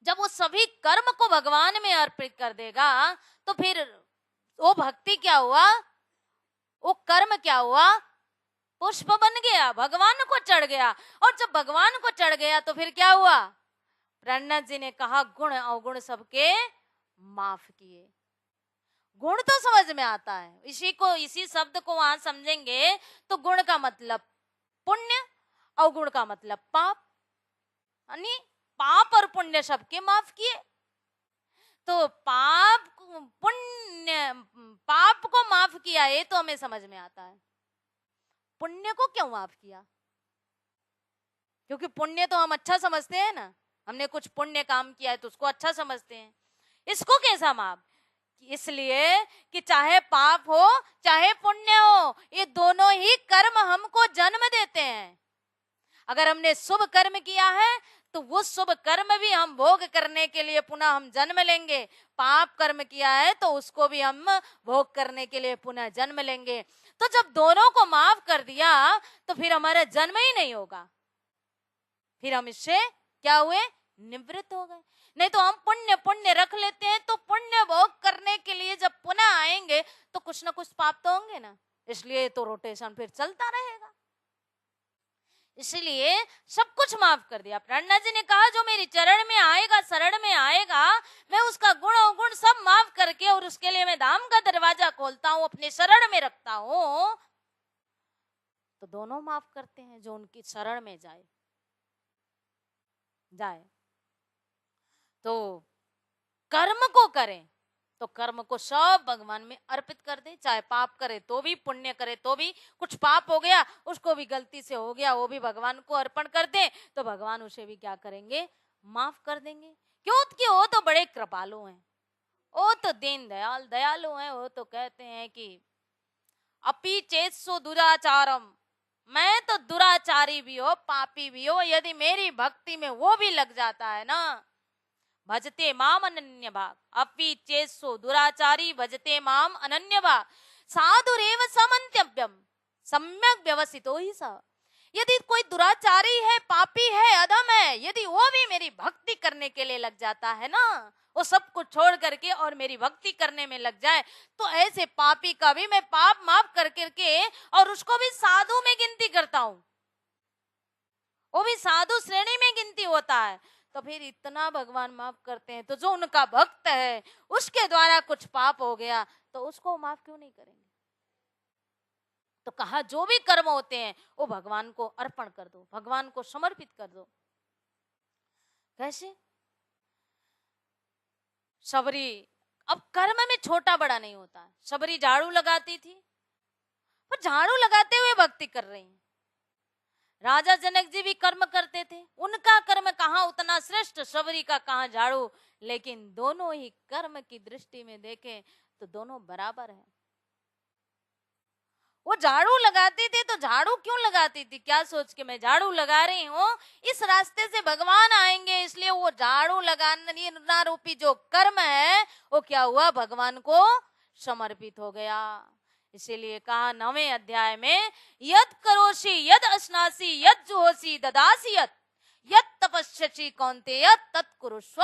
जब वो सभी कर्म को भगवान में अर्पित कर देगा तो फिर वो भक्ति क्या हुआ, वो कर्म क्या हुआ, पुष्प बन गया, भगवान को चढ़ गया। और जब भगवान को चढ़ गया तो फिर क्या हुआ, प्रणत जी ने कहा गुण अवगुण सबके माफ किए। गुण तो समझ में आता है, इसी शब्द को वहां समझेंगे तो गुण का मतलब पुण्य, अवगुण का मतलब पाप, यानी पाप और पुण्य सबके माफ किए। तो पाप पुण्य, पाप को माफ किया ये तो हमें समझ में आता है, पुण्य को क्यों माफ किया, क्योंकि पुण्य तो हम अच्छा समझते हैं ना, हमने कुछ पुण्य काम किया है तो उसको अच्छा समझते हैं। इसको कैसा माफ, इसलिए कि चाहे पाप हो चाहे पुण्य हो, ये दोनों ही कर्म हमको जन्म देते हैं। अगर हमने शुभ कर्म किया है तो वो शुभ कर्म भी हम भोग करने के लिए पुनः हम जन्म लेंगे, पाप कर्म किया है तो उसको भी हम भोग करने के लिए पुनः जन्म लेंगे। तो जब दोनों को माफ कर दिया तो फिर हमारा जन्म ही नहीं होगा, फिर हम इससे क्या हुए, निवृत्त हो गए। नहीं तो हम पुण्य पुण्य रख लेते हैं तो पुण्य भोग करने के लिए जब पुनः आएंगे तो कुछ ना कुछ पाप तो होंगे ना, इसलिए तो रोटेशन फिर चलता रहेगा। इसलिए सब कुछ माफ कर दिया। प्रणा जी ने कहा जो मेरी चरण में आएगा, शरण में आएगा, मैं उसका गुण अवगुण सब माफ करके और उसके लिए मैं धाम का दरवाजा खोलता हूँ, अपने शरण में रखता हूँ। तो दोनों माफ करते हैं, जो उनकी शरण में जाए। तो कर्म को करें तो कर्म को सब भगवान में अर्पित कर दे, चाहे पाप करे तो भी, पुण्य करे तो भी, कुछ पाप हो गया उसको भी गलती से हो गया वो भी भगवान को अर्पण कर दे तो भगवान उसे भी क्या करेंगे, माफ कर देंगे। क्यों कि वो तो बड़े कृपालु हैं, वो तो दीन दयाल दयालु हैं। वो तो कहते हैं कि अपि चेत्सु दुराचारम, मैं तो दुराचारी भी हो पापी भी हो, यदि मेरी भक्ति में वो भी लग जाता है ना, भजते माम अनन्य भाग, अपि चेत्सु दुराचारी भजते माम अनन्य भाग, साधुरेव समन्त्यव्यम सम्यक व्यवसितो ही सा। यदि कोई दुराचारी है, पापी है, अधम है, यदि वो भी मेरी भक्ति करने के लिए लग जाता है ना, वो सब कुछ छोड़ करके और मेरी भक्ति करने में लग जाए, तो ऐसे पापी का भी मैं पाप माफ कर करके और उसको भी साधु में गिनती करता हूं, वो भी साधु श्रेणी में गिनती होता है। तो फिर इतना भगवान माफ करते हैं, तो जो उनका भक्त है उसके द्वारा कुछ पाप हो गया तो उसको माफ क्यों नहीं करेंगे। तो कहा जो भी कर्म होते हैं वो भगवान को अर्पण कर दो, भगवान को समर्पित कर दो। कैसे, शबरी, अब कर्म में छोटा बड़ा नहीं होता है। शबरी झाड़ू लगाती थी, पर झाड़ू लगाते हुए भक्ति कर रही है। राजा जनक जी भी कर्म करते थे, उनका कर्म कहाँ उतना श्रेष्ठ, शबरी का कहाँ झाड़ू, लेकिन दोनों ही कर्म की दृष्टि में देखें तो दोनों बराबर हैं। वो झाड़ू लगाती थी तो झाड़ू क्यों लगाती थी, क्या सोच के मैं झाड़ू लगा रही हूँ, इस रास्ते से भगवान आएंगे, इसलिए वो झाड़ू लगाना रूपी जो कर्म है वो क्या हुआ, भगवान को समर्पित हो गया। इसीलिए कहा 9वें अध्याय में, यद करोषि यद अश्नासी यद जुहोषि ददासी यद तपस्यसि कौन्तेय तत्कुरुष्व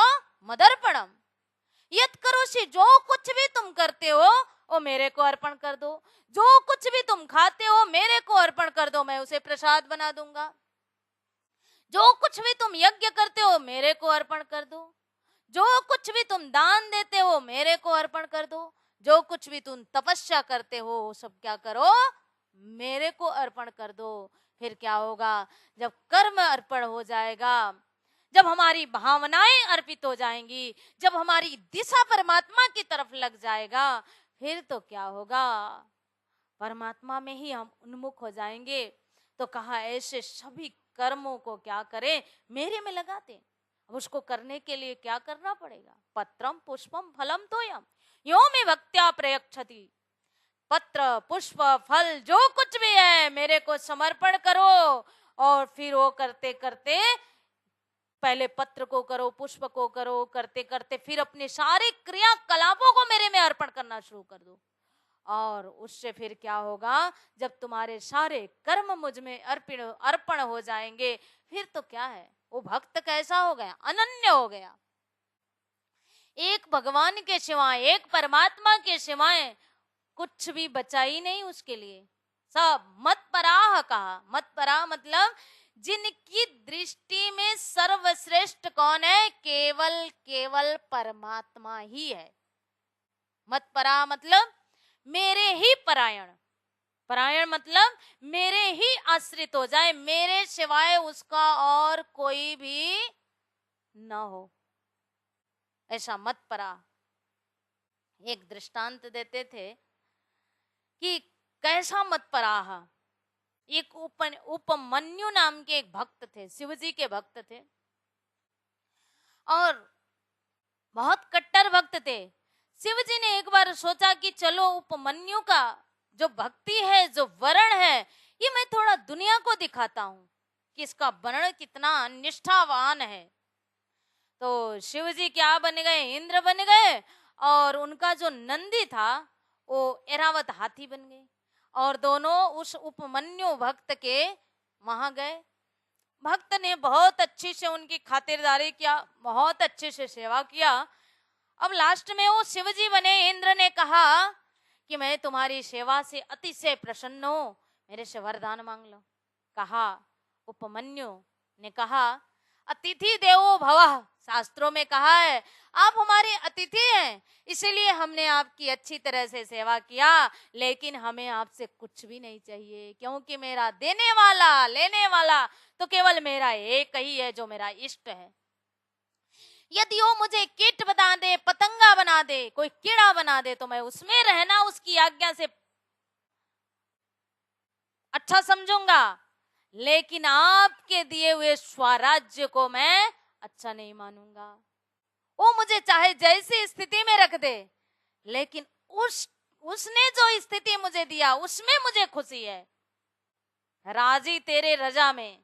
मदर्पणम। यद करोषि, जो कुछ भी तुम करते हो वो मेरे को अर्पण कर दो, जो कुछ भी तुम खाते हो मेरे को अर्पण कर दो, मैं उसे प्रसाद बना दूंगा। जो कुछ भी तुम यज्ञ करते हो मेरे को अर्पण कर दो, जो कुछ भी तुम दान देते हो मेरे को अर्पण कर दो, जो कुछ भी तुम तपस्या करते हो सब क्या करो, मेरे को अर्पण कर दो। फिर क्या होगा, जब कर्म अर्पण हो जाएगा, जब हमारी भावनाएं अर्पित हो जाएंगी, जब हमारी दिशा परमात्मा की तरफ लग जाएगा, फिर तो क्या होगा, परमात्मा में ही हम उन्मुख हो जाएंगे। तो कहा ऐसे सभी कर्मों को क्या करें, मेरे में लगा दें। अब उसको करने के लिए क्या करना पड़ेगा, पत्रम पुष्पम फलम तोयम यो में भक्त्या प्रयक्षति। पत्र पुष्प फल जो कुछ भी है मेरे को समर्पण करो, और फिर वो करते करते, पहले पत्र को करो, पुष्प को करो, करते करते फिर अपने सारे क्रियाकलापों को मेरे में अर्पण करना शुरू कर दो। और उससे फिर क्या होगा, जब तुम्हारे सारे कर्म मुझ में अर्पण हो जाएंगे, फिर तो क्या है, वो भक्त कैसा हो गया, अनन्य हो गया। एक भगवान के सिवाय, एक परमात्मा के सिवाय कुछ भी बचा ही नहीं उसके लिए। सब मत पराह कहा। मत पराह मतलब जिनकी दृष्टि में सर्वश्रेष्ठ कौन है, केवल केवल परमात्मा ही है। मत पराह मतलब मेरे ही परायण। परायण मतलब मेरे ही आश्रित हो जाए, मेरे सिवाय उसका और कोई भी न हो, ऐसा मत पराह। एक दृष्टांत देते थे कि कैसा मत पराह। एक उपमन्यु नाम के एक भक्त थे, शिवजी के भक्त थे, और बहुत कट्टर भक्त थे। शिवजी ने एक बार सोचा कि चलो उपमन्यु का जो भक्ति है, जो वर्ण है, ये मैं थोड़ा दुनिया को दिखाता हूँ कि इसका वर्ण कितना निष्ठावान है। तो शिवजी क्या बन गए, इंद्र बन गए, और उनका जो नंदी था वो ऐरावत हाथी बन गए, और दोनों उस उपमन्यु भक्त के वहां गए। भक्त ने बहुत अच्छी से उनकी खातिरदारी किया, बहुत अच्छे से सेवा किया। अब लास्ट में वो शिवजी बने। इंद्र ने कहा कि मैं तुम्हारी सेवा से अतिशय प्रसन्न हूं, मेरे से वरदान मांग लो। कहा, उपमन्यु ने कहा, अतिथि देवो भवः, शास्त्रों में कहा है आप हमारे अतिथि हैं, इसीलिए हमने आपकी अच्छी तरह से सेवा किया, लेकिन हमें आपसे कुछ भी नहीं चाहिए, क्योंकि मेरा देने वाला लेने वाला तो केवल मेरा एक ही है, जो मेरा इष्ट है। यदि वो मुझे कीट बना दे, पतंगा बना दे, कोई कीड़ा बना दे, तो मैं उसमें रहना उसकी आज्ञा से अच्छा समझूंगा, लेकिन आपके दिए हुए स्वराज्य को मैं अच्छा नहीं मानूंगा। वो मुझे चाहे जैसी स्थिति में रख दे, लेकिन उसने जो स्थिति मुझे दिया उसमें मुझे खुशी है। राजी तेरे रजा में,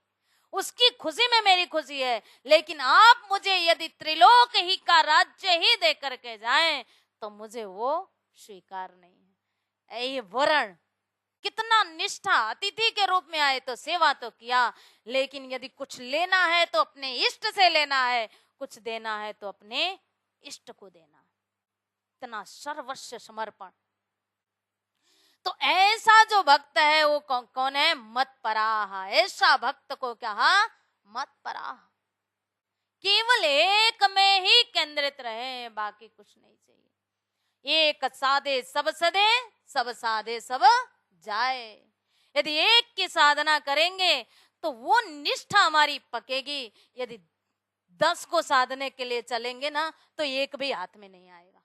उसकी खुशी में मेरी खुशी है। लेकिन आप मुझे यदि त्रिलोक ही का राज्य ही दे करके जाएं, तो मुझे वो स्वीकार नहीं है। ये वर्ण कितना निष्ठा, अतिथि के रूप में आए तो सेवा तो किया, लेकिन यदि कुछ लेना है तो अपने इष्ट से लेना है, कुछ देना है तो अपने इष्ट को देना। इतना सर्वस्व समर्पण। तो ऐसा जो भक्त है वो कौन है, मत पराह। ऐसा भक्त को कहा मत पराह, केवल एक में ही केंद्रित रहे, बाकी कुछ नहीं चाहिए। एक साधे सब सदे, सब साधे सब जाए। यदि एक की साधना करेंगे तो वो निष्ठा हमारी पकेगी। यदि 10 को साधने के लिए चलेंगे ना, तो एक भी हाथ में नहीं आएगा,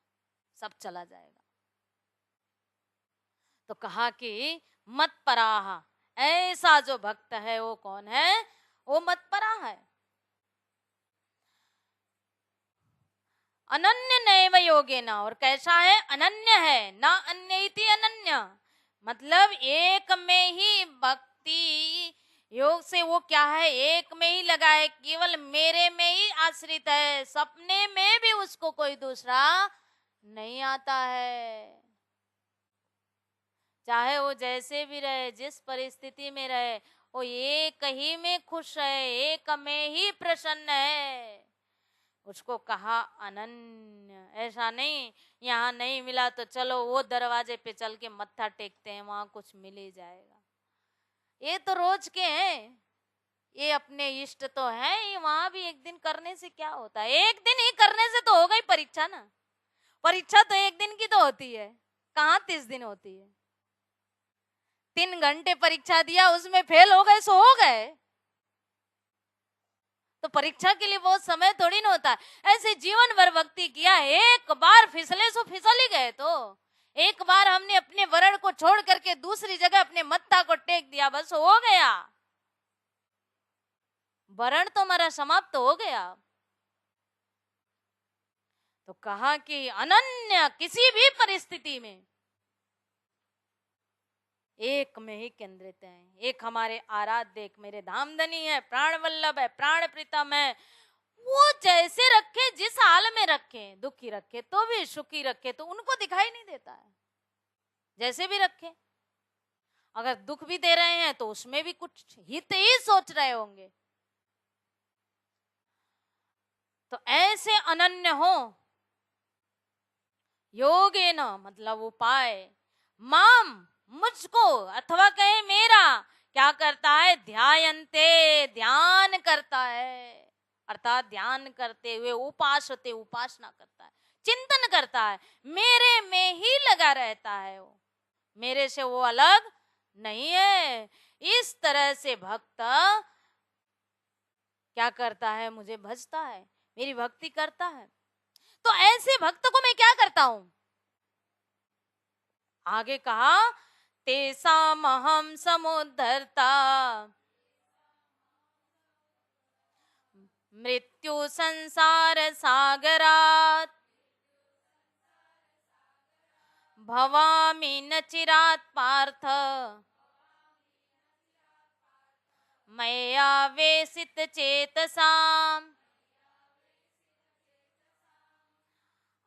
सब चला जाएगा। तो कहा कि मत पराह, ऐसा जो भक्त है वो कौन है, वो मत पराह है। अनन्य नैव योगेन, और कैसा है, अनन्य है, ना अन्य इति अनन्य, मतलब एक में ही भक्ति योग से वो क्या है, एक में ही लगा है, केवल मेरे में ही आश्रित है, सपने में भी उसको कोई दूसरा नहीं आता है। चाहे वो जैसे भी रहे, जिस परिस्थिति में रहे, वो एक ही में खुश है, एक में ही प्रसन्न है, उसको कहा अनन्य। ऐसा नहीं यहाँ नहीं मिला तो चलो वो दरवाजे पे चल के मत्था टेकते हैं, वहां कुछ मिल ही जाएगा। ये तो रोज के हैं, ये अपने इष्ट तो है, ये वहां भी एक दिन करने से क्या होता है, एक दिन ही करने से तो हो गई परीक्षा ना। परीक्षा तो एक दिन की तो होती है, कहाँ 30 दिन होती है। 3 घंटे परीक्षा दिया, उसमें फेल हो गए सो हो गए। तो परीक्षा के लिए बहुत समय थोड़ी ना होता है। ऐसे जीवन भर भक्ति किया, एक बार फिसले सो फिसल ही गए। तो एक बार हमने अपने वरण को छोड़ करके दूसरी जगह अपने मत्था को टेक दिया, बस हो गया, वरण तो हमारा समाप्त हो गया। तो कहा कि अनन्य किसी भी परिस्थिति में एक में ही केंद्रित है। एक हमारे आराध्य, एक मेरे धामधनी है, प्राण वल्लभ है, प्राण प्रीतम है। वो जैसे रखे, जिस हाल में रखे, दुखी रखे तो भी, सुखी रखे तो उनको दिखाई नहीं देता है। जैसे भी रखे, अगर दुख भी दे रहे हैं तो उसमें भी कुछ हित ही सोच रहे होंगे। तो ऐसे अनन्य हो, योगेन मतलब उपाय, माम मुझको, अथवा कहे मेरा, क्या करता है, ध्यायन्ते ध्यान करता है, अर्थात ध्यान करते हुए उपासते उपासना करता है, चिंतन करता है, मेरे में ही लगा रहता है। वो मेरे से वो अलग नहीं है। इस तरह से भक्त क्या करता है, मुझे भजता है, मेरी भक्ति करता है। तो ऐसे भक्त को मैं क्या करता हूं, आगे कहा, तेषामहं समुद्धर्ता मृत्यु संसार सागरात् भवामि न चिरात् पार्थ मया वेशित चेतसाम्।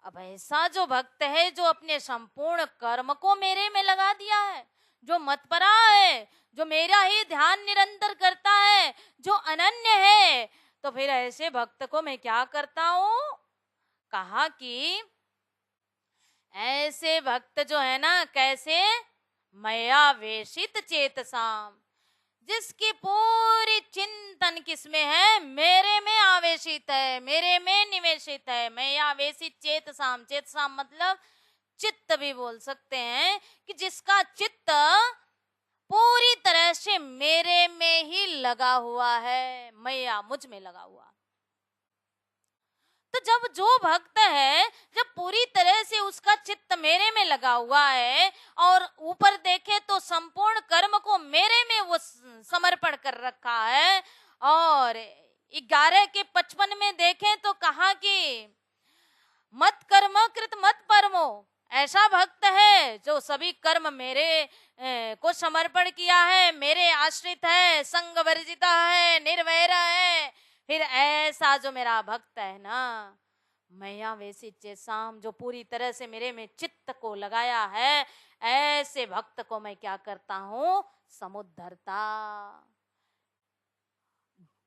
अब ऐसा जो भक्त है, जो अपने संपूर्ण कर्म को मेरे में लगा दिया है, जो मतपरा है, जो मेरा ही ध्यान निरंतर करता है, जो अनन्य है, तो फिर ऐसे भक्त को मैं क्या करता हूं, कहा कि ऐसे भक्त जो है ना, कैसे, मया वेशित चेतसाम, जिसकी पूरी चिंतन किसमें है, मेरे में आवेशित है, मेरे में निवेशित है। मैं आवेशित चेतसाम, चेतसाम मतलब चित्त भी बोल सकते हैं, कि जिसका चित्त पूरी तरह से मेरे में ही लगा हुआ है, मैया मुझ में लगा हुआ। तो जब जो भक्त है, जब पूरी तरह से उसका चित्त मेरे में लगा हुआ है, और ऊपर देखे तो संपूर्ण कर्म को मेरे में वो समर्पण कर रखा है, और 11 के 55 में देखें तो कहा कि मत कर्म कृत मत परमो, ऐसा भक्त है जो सभी कर्म मेरे को समर्पण किया है, मेरे आश्रित है, संग वर्जिता है, निर्वैर है। फिर ऐसा जो मेरा भक्त है ना, मैया वैसी चेतसाम, जो पूरी तरह से मेरे में चित्त को लगाया है, ऐसे भक्त को मैं क्या करता हूं, समुद्धरता,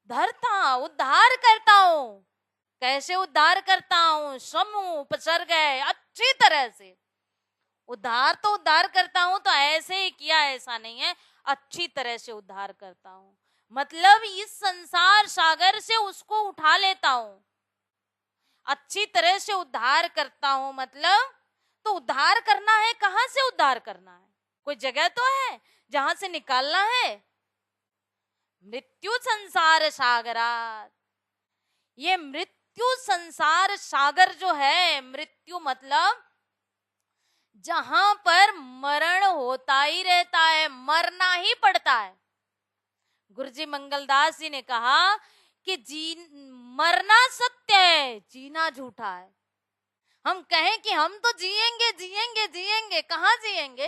धरता, उद्धार करता हूं। कैसे उद्धार करता हूं, समूह उपसर्ग है, अच्छी तरह से उद्धार तो उद्धार करता हूं, तो ऐसे ही किया ऐसा नहीं है, अच्छी तरह से उद्धार करता हूं। मतलब इस संसार सागर से उसको उठा लेता हूं, अच्छी तरह से उद्धार करता हूं। मतलब तो उद्धार करना है, कहां से उद्धार करना है, कोई जगह तो है जहां से निकालना है। मृत्यु संसार सागरात, ये मृत्यु संसार सागर जो है, मृत्यु मतलब जहां पर मरण होता ही रहता है, मरना ही पड़ता है। गुरुजी मंगलदास जी ने कहा कि मरना सत्य है, जीना झूठा है। हम कहें कि हम तो जिएंगे जिएंगे जिएंगे, कहां जिएंगे,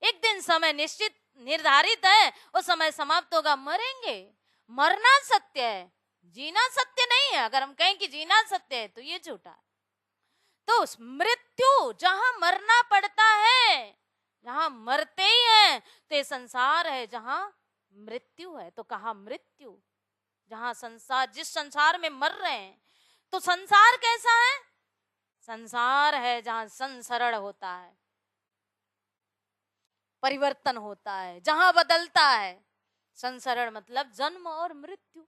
एक दिन समय निश्चित निर्धारित है, वो समय समाप्त होगा, मरेंगे। मरना सत्य है, जीना सत्य नहीं है। अगर हम कहें कि जीना सत्य है तो ये झूठा है। तो मृत्यु जहां मरना पड़ता है, जहां मरते ही हैं, तो ये संसार है जहां मृत्यु है। तो कहा मृत्यु, जहां संसार, जिस संसार में मर रहे हैं। तो संसार कैसा है, संसार है जहां संसरण होता है, परिवर्तन होता है, जहां बदलता है। संसरण मतलब जन्म और मृत्यु,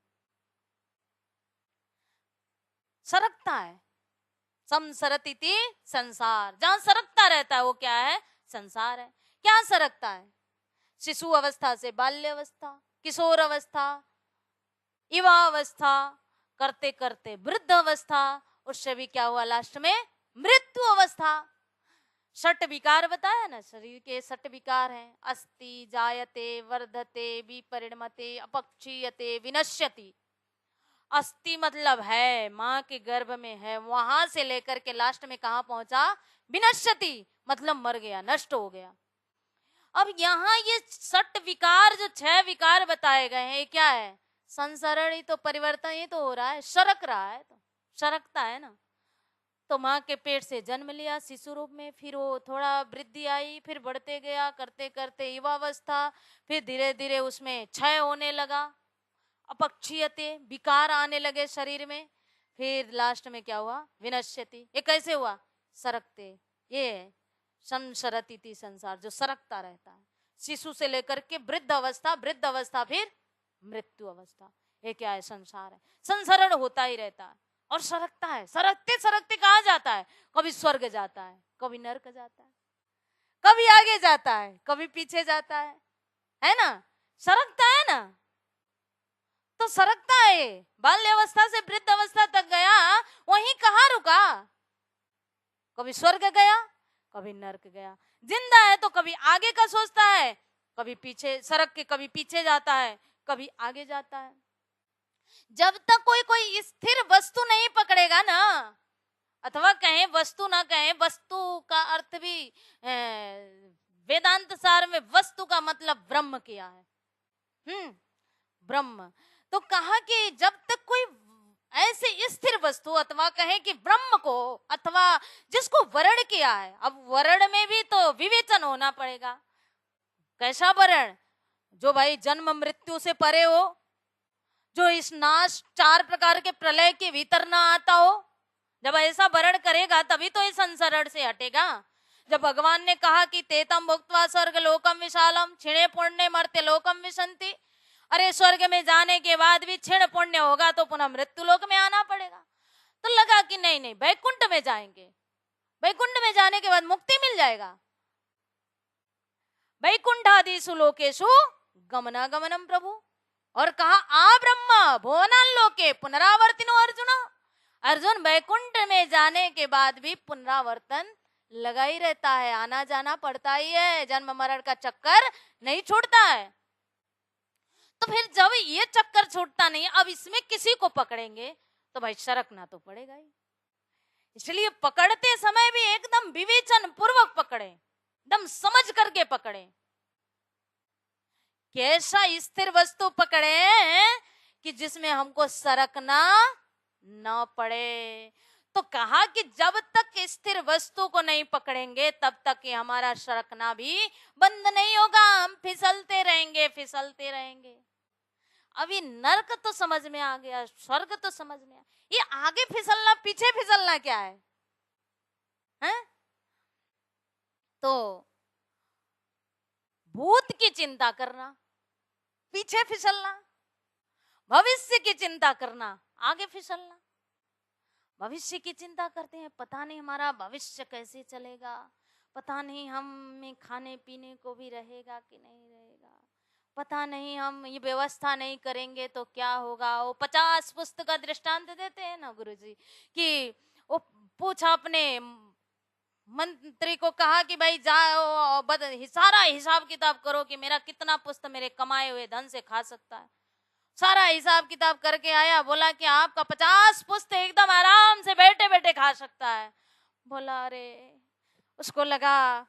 सरकता है। संसरतिति संसार, जहां सरकता रहता है वो क्या है, संसार है। क्या सरकता है, शिशु अवस्था से बाल्य अवस्था, किशोर अवस्था, युवावस्था करते करते वृद्ध अवस्था, उससे भी क्या हुआ लास्ट में मृत्यु अवस्था। षट विकार बताया ना, शरीर के षट विकार हैं, अस्ति, जायते, वर्धते, विपरिणमते, अपक्षीयते, विनश्यति। अस्थि मतलब है, माँ के गर्भ में है, वहां से लेकर के लास्ट में कहा पहुंचा, विनश्यति मतलब मर गया, नष्ट हो गया। अब यहाँ ये षट विकार जो 6 विकार बताए गए हैं, ये क्या है, संसरण ही तो, परिवर्तन ही तो हो रहा है, सरक रहा है, तो सरकता है ना। तो माँ के पेट से जन्म लिया शिशु रूप में, फिर वो थोड़ा वृद्धि आई, फिर बढ़ते गया, करते करते युवावस्था, फिर धीरे धीरे उसमें क्षय होने लगा, अपक्षीयते विकार आने लगे शरीर में, फिर लास्ट में क्या हुआ, विनश्यति। ये कैसे हुआ, सरकते, ये संसरती संसार, जो सरकता रहता है, शिशु से लेकर के वृद्ध अवस्था, वृद्ध अवस्था फिर मृत्यु अवस्था। ये क्या है, संसार है, संसरण होता ही रहता है और सरकता है। सरकते सरकते कहाँ जाता है, कभी स्वर्ग जाता है, कभी नरक जाता है, कभी आगे जाता है, कभी पीछे जाता है ना, सरकता है ना। तो सरकता है, बाल्य अवस्था से वृद्ध अवस्था तक गया, वहीं कहाँ रुका, कभी स्वर्ग गया, कभी नरक गया। जिंदा है तो कभी आगे का सोचता है, कभी पीछे सरक के, कभी पीछे जाता है, कभी आगे जाता है। जब तक कोई स्थिर वस्तु नहीं पकड़ेगा ना, अथवा कहें वस्तु ना कहें, वस्तु का अर्थ भी वेदांत सार में वस्तु का मतलब ब्रह्म किया है। ब्रह्म, तो कहा कि जब तक कोई ऐसे स्थिर वस्तु अथवा कहें कि ब्रह्म को, अथवा जिसको वर्ण किया है, अब वर्ण में भी तो विवेचन होना पड़ेगा। कैसा वर्ण, जो भाई जन्म मृत्यु से परे हो, जो इस नाश 4 प्रकार के प्रलय के भीतर ना आता हो। जब ऐसा वर्ण करेगा तभी तो इस संसरण से हटेगा। जब भगवान ने कहा कि तेतम भुक्त्वा स्वर्ग लोकम विशालम क्षीणे पुण्य मर्त्य लोकम विशन्ति, अरे स्वर्ग में जाने के बाद भी क्षीण पुण्य होगा तो पुनः मृत्यु लोक में आना पड़ेगा। तो लगा कि नहीं नहीं, वैकुंठ में जाएंगे, वैकुंठ में जाने के बाद मुक्ति मिल जाएगा। वैकुंठादिषु लोकेषु गमनागमनम प्रभु, और कहा आ ब्रह्म भुवनान लोके पुनरावर्तिनो अर्जुन। अर्जुन, वैकुंठ में जाने के बाद भी पुनरावर्तन लगा ही रहता है, आना जाना पड़ता ही है, जन्म मरण का चक्कर नहीं छूटता है। तो फिर जब ये चक्कर छूटता नहीं, अब इसमें किसी को पकड़ेंगे तो भाई सरकना तो पड़ेगा ही। इसलिए पकड़ते समय भी एकदम विवेचन पूर्वक पकड़े, एकदम समझ करके पकड़े। कैसा स्थिर वस्तु पकड़े कि जिसमें हमको सरकना न पड़े। तो कहा कि जब तक स्थिर वस्तु को नहीं पकड़ेंगे तब तक ये हमारा सरकना भी बंद नहीं होगा, हम फिसलते रहेंगे, फिसलते रहेंगे। अभी नरक तो समझ में आ गया, स्वर्ग तो समझ में आ, ये आगे फिसलना पीछे फिसलना क्या है? तो भूत की चिंता करना, पीछे फिसलना, भविष्य की चिंता करना, आगे फिसलना। भविष्य की चिंता करते हैं, पता नहीं हमारा भविष्य कैसे चलेगा, पता नहीं हमें खाने पीने को भी रहेगा कि नहीं रहेगा, पता नहीं हम ये व्यवस्था नहीं करेंगे तो क्या होगा। वो 50 पुस्तक का दृष्टांत देते हैं ना गुरुजी, कि वो पूछा अपने मंत्री को, कहा कि भाई जाओ सारा हिसाब किताब करो कि मेरा कितना पुस्त मेरे कमाए हुए धन से खा सकता है। सारा हिसाब किताब करके आया, बोला कि आपका 50 पुस्त एकदम आराम से बैठे बैठे खा सकता है। बोला अरे, उसको लगा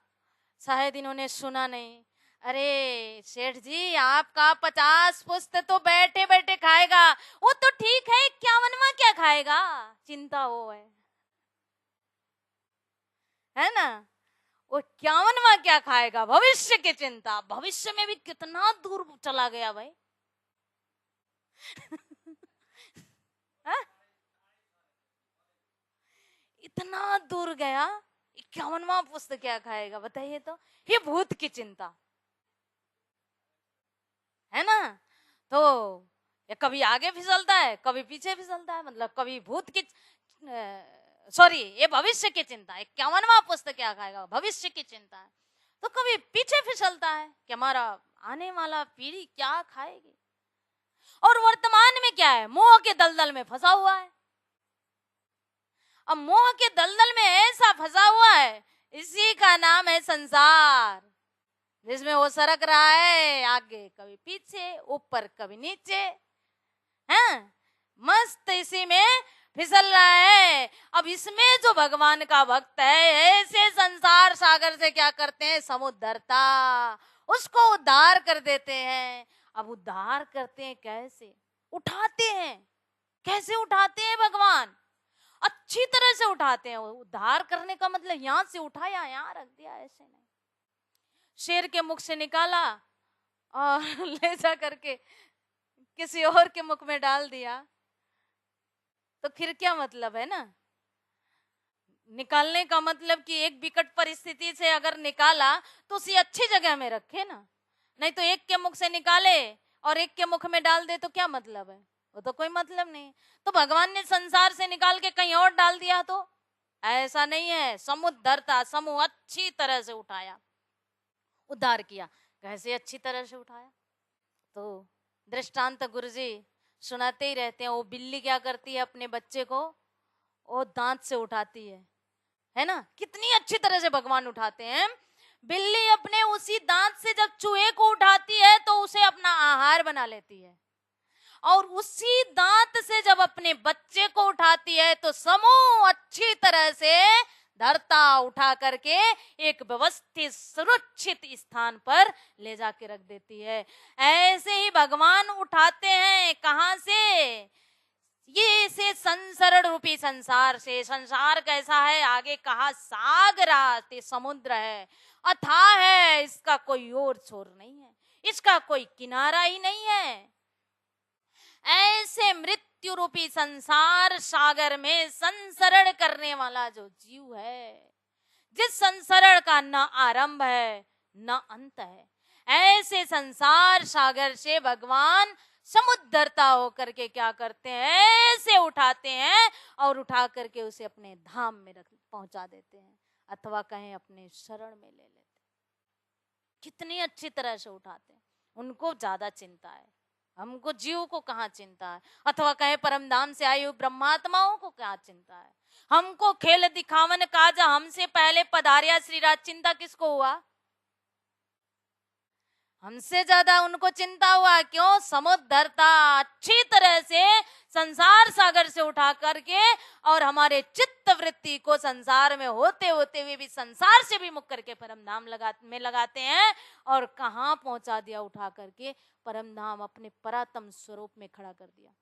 शायद इन्होंने सुना नहीं। अरे सेठ जी, आपका 50 पुस्त तो बैठे बैठे खाएगा, वो तो ठीक है, 51वां क्या खाएगा, चिंता वो है ना, वो 51वां क्या खाएगा, भविष्य की चिंता। भविष्य में भी कितना दूर चला गया भाई। इतना दूर गया, 51वां पुस्तक क्या खाएगा बताइए। तो ये भूत की चिंता है ना। तो ये कभी आगे फिसलता है, कभी पीछे फिसलता है, मतलब कभी भूत की सॉरी ये भविष्य की चिंता है। 51वां पुस्तक क्या खाएगा, भविष्य की चिंता है। तो कभी पीछे फिसलता है कि हमारा आने वाला पीढ़ी क्या खाएगी। और वर्तमान में क्या है, मोह के दलदल में फंसा हुआ है। अब मोह के दलदल में ऐसा फंसा हुआ है, इसी का नाम है संसार, जिसमें वो सरक रहा है आगे कभी पीछे, ऊपर कभी नीचे, हैं, मस्त इसी में फिसल रहा है। अब इसमें जो भगवान का भक्त है, ऐसे संसार सागर से क्या करते हैं, समुद्रता, उसको उद्धार कर देते हैं। अब उद्धार करते हैं कैसे, उठाते हैं, कैसे उठाते हैं भगवान, अच्छी तरह से उठाते हैं। उद्धार करने का मतलब यहां से उठाया यहां रख दिया, ऐसे नहीं। शेर के मुख से निकाला और ले जा करके किसी और के मुख में डाल दिया, तो फिर क्या मतलब है ना। निकालने का मतलब कि एक विकट परिस्थिति से अगर निकाला तो उसी अच्छी जगह में रखे ना, नहीं तो एक के मुख से निकाले और एक के मुख में डाल दे तो क्या मतलब है, वो तो कोई मतलब नहीं। तो भगवान ने संसार से निकाल के कहीं और डाल दिया तो ऐसा नहीं है। समुद्रता, समूह अच्छी तरह से उठाया, उद्धार किया। कैसे अच्छी तरह से उठाया, तो दृष्टांत गुरुजी सुनाते ही रहते हैं। वो बिल्ली क्या करती है, अपने बच्चे को वो दांत से उठाती है ना, कितनी अच्छी तरह से भगवान उठाते हैं। बिल्ली अपने उसी दांत से जब चूहे को उठाती है तो उसे अपना आहार बना लेती है, और उसी दांत से जब अपने बच्चे को उठाती है तो समूह अच्छी तरह से धरता उठा करके एक व्यवस्थित सुरक्षित स्थान पर ले जाके रख देती है। ऐसे ही भगवान उठाते हैं, कहां से, ये से संसरण रूपी संसार से। संसार कैसा है, आगे कहा सागराते समुद्र है, अथाह है, इसका कोई ओर छोर नहीं है, इसका कोई किनारा ही नहीं है। ऐसे मृत्यु रूपी संसार सागर में संसरण करने वाला जो जीव है, जिस संसरण का न आरंभ है न अंत है, ऐसे संसार सागर से भगवान समुद्रता होकर के क्या करते हैं, ऐसे उठाते हैं और उठा करके उसे अपने धाम में पहुंचा देते हैं, अथवा कहें अपने शरण में ले लेते हैं। कितनी अच्छी तरह से उठाते हैं। उनको ज्यादा चिंता है, हमको जीव को कहाँ चिंता है, अथवा कहे परम धाम से आयु ब्रह्मात्माओं को क्या चिंता है। हमको खेल दिखावन काजा हमसे पहले पधारिया श्रीराज, चिंता किसको हुआ, हमसे ज्यादा उनको चिंता हुआ। क्यों, समुद्रता अच्छी तरह से संसार सागर से उठा करके और हमारे चित्त वृत्ति को संसार में होते होते हुए भी संसार से भी मुक्त करके परम धाम में लगाते हैं, और कहाँ पहुंचा दिया, उठा करके परम धाम अपने परातम स्वरूप में खड़ा कर दिया।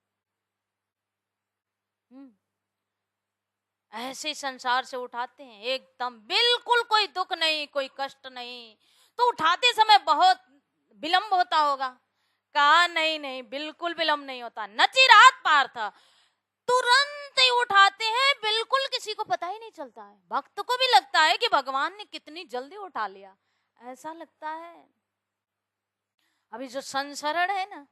ऐसे संसार से उठाते हैं, एकदम बिल्कुल कोई दुख नहीं, कोई कष्ट नहीं। तो उठाते समय बहुत विलंब होता होगा, कहा नहीं नहीं बिल्कुल विलंब नहीं होता, नची रात पार था, तुरंत ही उठाते हैं, बिल्कुल किसी को पता ही नहीं चलता है। भक्त को भी लगता है कि भगवान ने कितनी जल्दी उठा लिया, ऐसा लगता है। अभी जो संसरण है ना,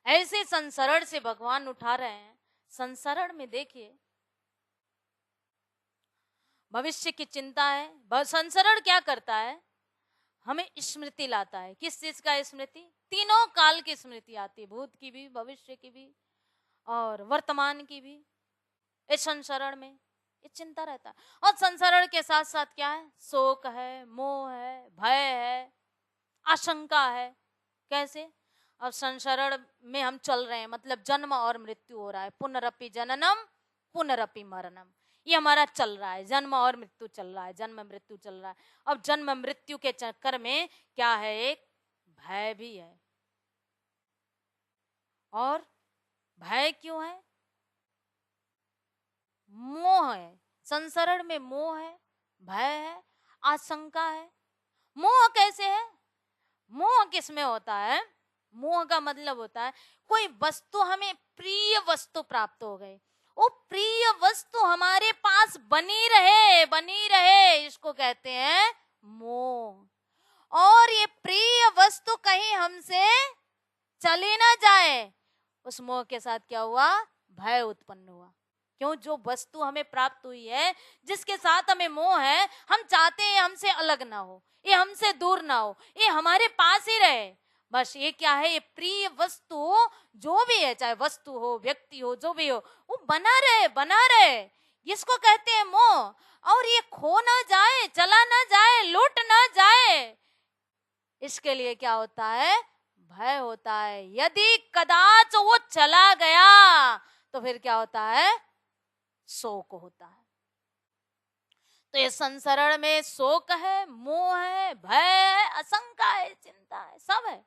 ऐसे संसरण से भगवान उठा रहे हैं। संसरण में देखिए भविष्य की चिंता है। संसरण क्या करता है, हमें स्मृति लाता है। किस चीज का स्मृति, तीनों काल की स्मृति आती है, भूत की भी, भविष्य की भी और वर्तमान की भी। इस संसरण में ये चिंता रहता है। और संसरण के साथ साथ क्या है, शोक है, मोह है, भय है, आशंका है। कैसे, अब संसरण में हम चल रहे हैं, मतलब जन्म और मृत्यु हो रहा है, पुनरपि जननम पुनरपि मरणम, ये हमारा चल रहा है, जन्म और मृत्यु चल रहा है, जन्म मृत्यु चल रहा है। अब जन्म मृत्यु के चक्कर में क्या है, एक भय भी है। और भय क्यों है, मोह है। संसरण में मोह है, भय है, आशंका है। मोह कैसे है, मोह किसमें होता है, मोह का मतलब होता है कोई वस्तु, हमें प्रिय वस्तु प्राप्त हो गई, वो प्रिय वस्तु हमारे पास बनी रहे, इसको कहते हैं मोह। और ये प्रिय वस्तु कहीं हमसे चली ना जाए, उस मोह के साथ क्या हुआ, भय उत्पन्न हुआ। क्यों, जो वस्तु हमें प्राप्त हुई है, जिसके साथ हमें मोह है, हम चाहते हैं हमसे अलग ना हो, ये हमसे दूर ना हो, ये हमारे पास ही रहे। बस ये क्या है, ये प्रिय वस्तु जो भी है, चाहे वस्तु हो, व्यक्ति हो, जो भी हो, वो बना रहे बना रहे, इसको कहते हैं मोह। और ये खो ना जाए, चला ना जाए, लूट ना जाए, इसके लिए क्या होता है, भय होता है। यदि कदाच वो चला गया तो फिर क्या होता है, शोक होता है। तो ये संसरण में शोक है, मोह है, भय है, आशंका है, चिंता है, सब है।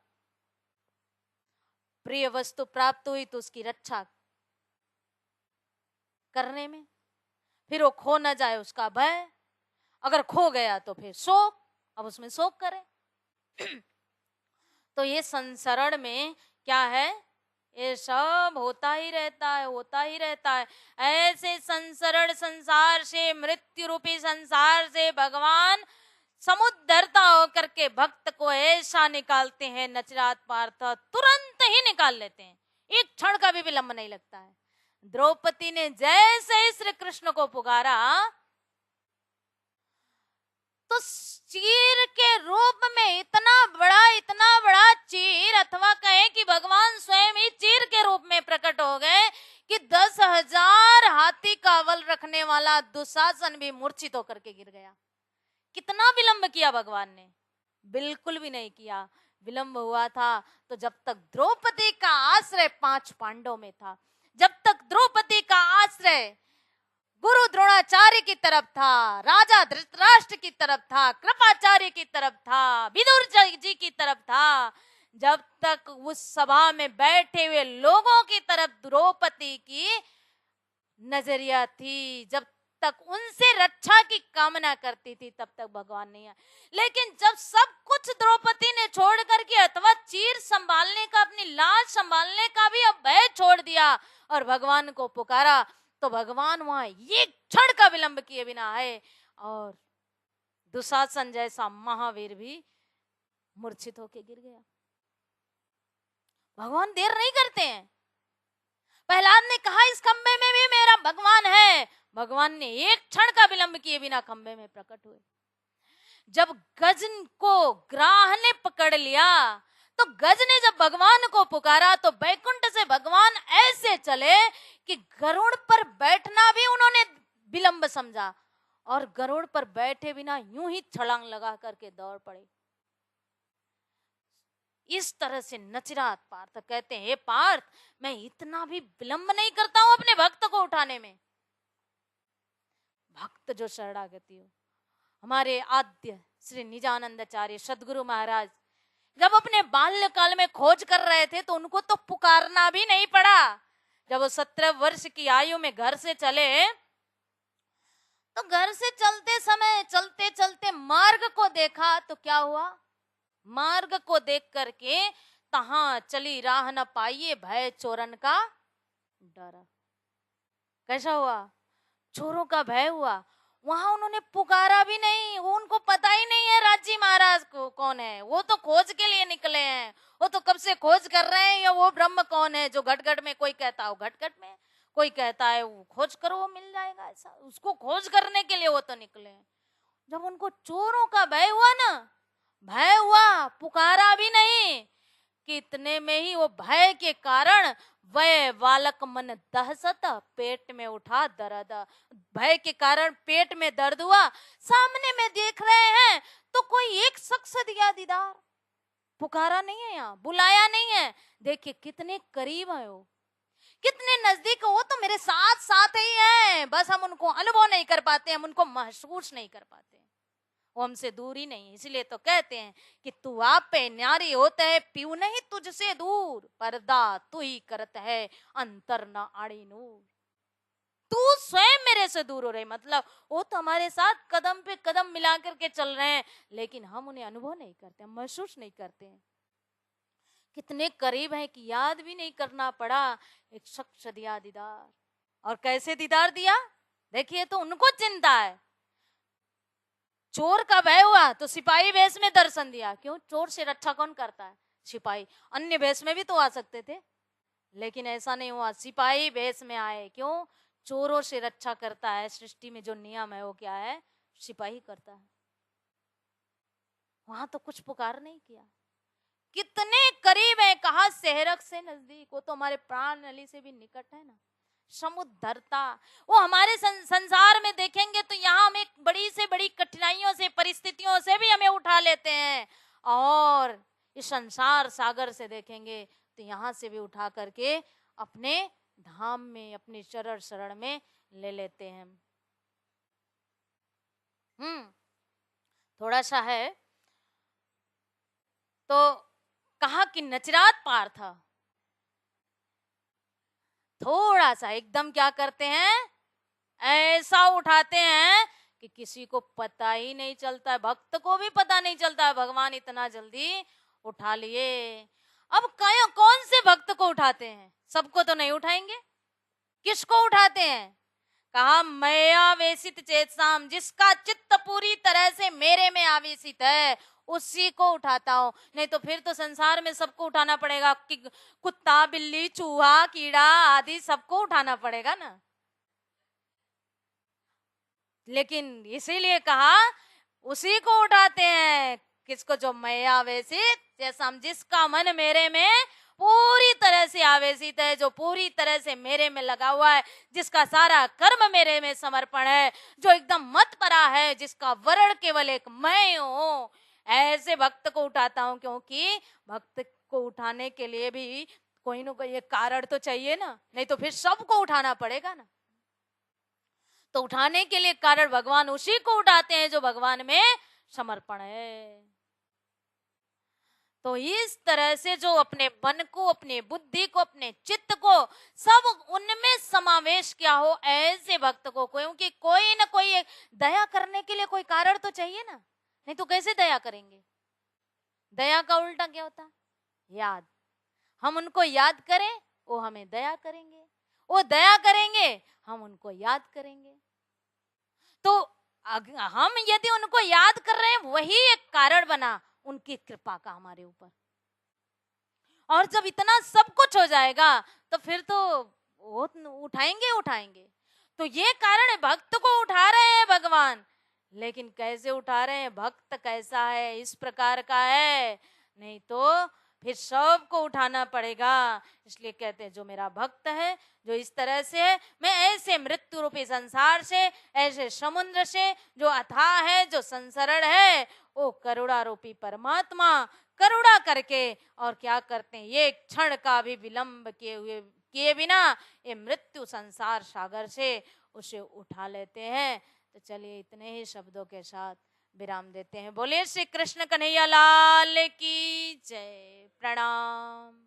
प्रिय वस्तु प्राप्त हुई तो उसकी रक्षा करने में, फिर वो खो न जाए उसका भय, अगर खो गया तो फिर शोक, अब उसमें शोक करें। तो ये संसरण में क्या है, ये सब होता ही रहता है, होता ही रहता है। ऐसे संसरण संसार से, मृत्यु रूपी संसार से भगवान समुद्धरता होकर के भक्त को ऐसा निकालते हैं, नचरात पार्थ तुरंत ही निकाल लेते हैं, एक क्षण का भी विलंब नहीं लगता है। द्रौपदी ने जैसे ही श्री कृष्ण को पुकारा तो चीर के रूप में इतना बड़ा चीर, अथवा कहें कि भगवान स्वयं ही चीर के रूप में प्रकट हो गए कि 10,000 हाथी का बल रखने वाला दुशासन भी मूर्छित होकर के गिर गया। कितना विलंब किया भगवान ने, बिल्कुल भी नहीं किया। विलंब हुआ था तो जब तक द्रौपदी का आश्रय 5 पांडवों में था, जब तक द्रौपदी का आश्रय गुरु द्रोणाचार्य की तरफ था, राजा धृतराष्ट्र की तरफ था, कृपाचार्य की तरफ था, विदुर जी की तरफ था, जब तक उस सभा में बैठे हुए लोगों की तरफ द्रौपदी की नजरिया थी, जब तक उनसे रक्षा की कामना करती थी, तब तक भगवान नहीं आए। लेकिन जब सब कुछ द्रौपदी ने छोड़ करके, अथवा चीर संभालने का, अपनी लाज संभालने का भी अब भय छोड़ दिया और भगवान को पुकारा, तो भगवान वहां एक क्षण का विलंब किए बिना आए और दुशासन जैसा महावीर भी मूर्छित होके गिर गया। भगवान देर नहीं करते हैं। प्रहलाद ने कहा इस खंबे में भी मेरा भगवान है, भगवान ने एक क्षण का विलंब किए बिना खंबे में प्रकट हुए। जब गज को ग्राह ने पकड़ लिया तो गज ने जब भगवान को पुकारा तो बैकुंठ से भगवान ऐसे चले कि गरुड़ पर बैठना भी उन्होंने विलंब समझा और गरुड़ पर बैठे बिना यूं ही छलांग लगा करके दौड़ पड़े। इस तरह से नचिरात पार्थ कहते हैं, हे पार्थ मैं इतना भी विलंब नहीं करता हूं अपने भक्त को उठाने में। भक्त जो शरणागति हो, हमारे आद्य श्री निजानंदाचार्य सदगुरु महाराज जब अपने बाल्यकाल में खोज कर रहे थे तो उनको तो पुकारना भी नहीं पड़ा। जब वो 17 वर्ष की आयु में घर से चले तो घर से चलते समय, चलते चलते मार्ग को देखा तो क्या हुआ, मार्ग को देख करके तहां चली राह न पाइए, भय चोरन का डरा। कैसा हुआ, चोरों का भय हुआ। वहां उन्होंने पुकारा भी नहीं, वो उनको पता ही नहीं है राज्य महाराज को कौन है, वो तो खोज के लिए निकले हैं, वो तो कब से खोज कर रहे हैं, या वो ब्रह्म कौन है जो घट-घट में, कोई कहता है वो घट-घट में, कोई कहता है वो खोज करो वो मिल जाएगा, ऐसा उसको खोज करने के लिए वो तो निकले हैं। जब उनको चोरों का भय हुआ ना, भय हुआ, पुकारा भी नहीं, कि इतने में ही वो भय के कारण वह बालक मन दहसत, पेट में उठा दर्द, भय के कारण पेट में दर्द हुआ। सामने में देख रहे हैं तो कोई एक शख्स दिया दीदार, पुकारा नहीं है, यहाँ बुलाया नहीं है, देखिए कितने करीब है वो, कितने नजदीक, वो तो मेरे साथ साथ ही है, बस हम उनको अनुभव नहीं कर पाते, हम उनको महसूस नहीं कर पाते, वो हमसे दूर ही नहीं। इसलिए तो कहते हैं कि तू आप पे न्यारी होता है, पीऊ नहीं तुझसे दूर, पर्दा तू ही करत है, अंतर न आड़ी नूर। तू स्वयं मेरे से दूर हो रहे, मतलब वो तो हमारे साथ कदम पे कदम मिला करके चल रहे हैं, लेकिन हम उन्हें अनुभव नहीं करते, महसूस नहीं करते हैं। कितने करीब है कि याद भी नहीं करना पड़ा, एक शख्स दिया दीदार। और कैसे दीदार दिया, देखिए तो उनको चिंता है। चोर का भय हुआ तो सिपाही वेश में दर्शन दिया, क्यों, चोर से रक्षा कौन करता है, सिपाही। अन्य वेश में भी तो आ सकते थे, लेकिन ऐसा नहीं हुआ, सिपाही वेश में आए, क्यों, चोरों से रक्षा करता है, सृष्टि में जो नियम है वो क्या है, सिपाही करता है। वहां तो कुछ पुकार नहीं किया, कितने करीब है, कहा सेहरक से नजदीक, वो तो हमारे प्राण नली से भी निकट है ना। समुद्रता, वो हमारे संसार में देखेंगे तो यहाँ हम एक बड़ी से बड़ी कठिनाइयों से, परिस्थितियों से भी हमें उठा लेते हैं, और इस संसार सागर से देखेंगे तो यहाँ से भी उठा करके अपने धाम में, अपने चरण शरण में ले लेते हैं। थोड़ा सा है तो कहा कि नचरात पार था, थोड़ा सा एकदम क्या करते हैं, ऐसा उठाते हैं कि किसी को पता ही नहीं चलता है, भक्त को भी पता नहीं चलता है, भगवान इतना जल्दी उठा लिए। अब कौन से भक्त को उठाते हैं, सबको तो नहीं उठाएंगे, किसको उठाते हैं, कहा मैं आवेशित चेतसाम, जिसका चित्त पूरी तरह से मेरे में आवेशित है उसी को उठाता हूं, नहीं तो फिर तो संसार में सबको उठाना पड़ेगा, कि कुत्ता बिल्ली चूहा कीड़ा आदि सबको उठाना पड़ेगा ना। लेकिन इसीलिए कहा उसी को उठाते हैं, किसको, जो मैं आवेशित जैसा, जिसका मन मेरे में पूरी तरह से आवेशित है, जो पूरी तरह से मेरे में लगा हुआ है, जिसका सारा कर्म मेरे में समर्पण है, जो एकदम मत परा है, जिसका वर्ण केवल एक मैं हूं, ऐसे भक्त को उठाता हूं। क्योंकि भक्त को उठाने के लिए भी कोई ना कोई एक कारण तो चाहिए ना, नहीं तो फिर सबको उठाना पड़ेगा ना। तो उठाने के लिए कारण भगवान उसी को उठाते हैं जो भगवान में समर्पण है। तो इस तरह से जो अपने मन को, अपने बुद्धि को, अपने चित्त को सब उनमें समावेश किया हो, ऐसे भक्त को, क्योंकि कोई ना कोई दया करने के लिए कोई कारण तो चाहिए ना, नहीं तो कैसे दया करेंगे। दया का उल्टा क्या होता है, याद। हम उनको याद करें वो हमें दया करेंगे, वो दया करेंगे हम उनको याद करेंगे। तो हम यदि उनको याद कर रहे हैं, वही एक कारण बना उनकी कृपा का हमारे ऊपर। और जब इतना सब कुछ हो जाएगा तो फिर तो वो उठाएंगे। तो ये कारण है, भक्त को उठा रहे हैं भगवान, लेकिन कैसे उठा रहे हैं, भक्त कैसा है, इस प्रकार का है, नहीं तो फिर सबको उठाना पड़ेगा। इसलिए कहते हैं जो मेरा भक्त है, जो इस तरह से है, मैं ऐसे मृत्यु रूपी संसार से, ऐसे समुद्र से जो अथाह है, जो संसरण है, वो करुणा रूपी परमात्मा करुणा करके और क्या करते हैं, ये क्षण का भी विलंब किए बिना ये मृत्यु संसार सागर से उसे उठा लेते हैं। तो चलिए इतने ही शब्दों के साथ विराम देते हैं। बोलिए श्री कृष्ण कन्हैया लाल की जय। प्रणाम।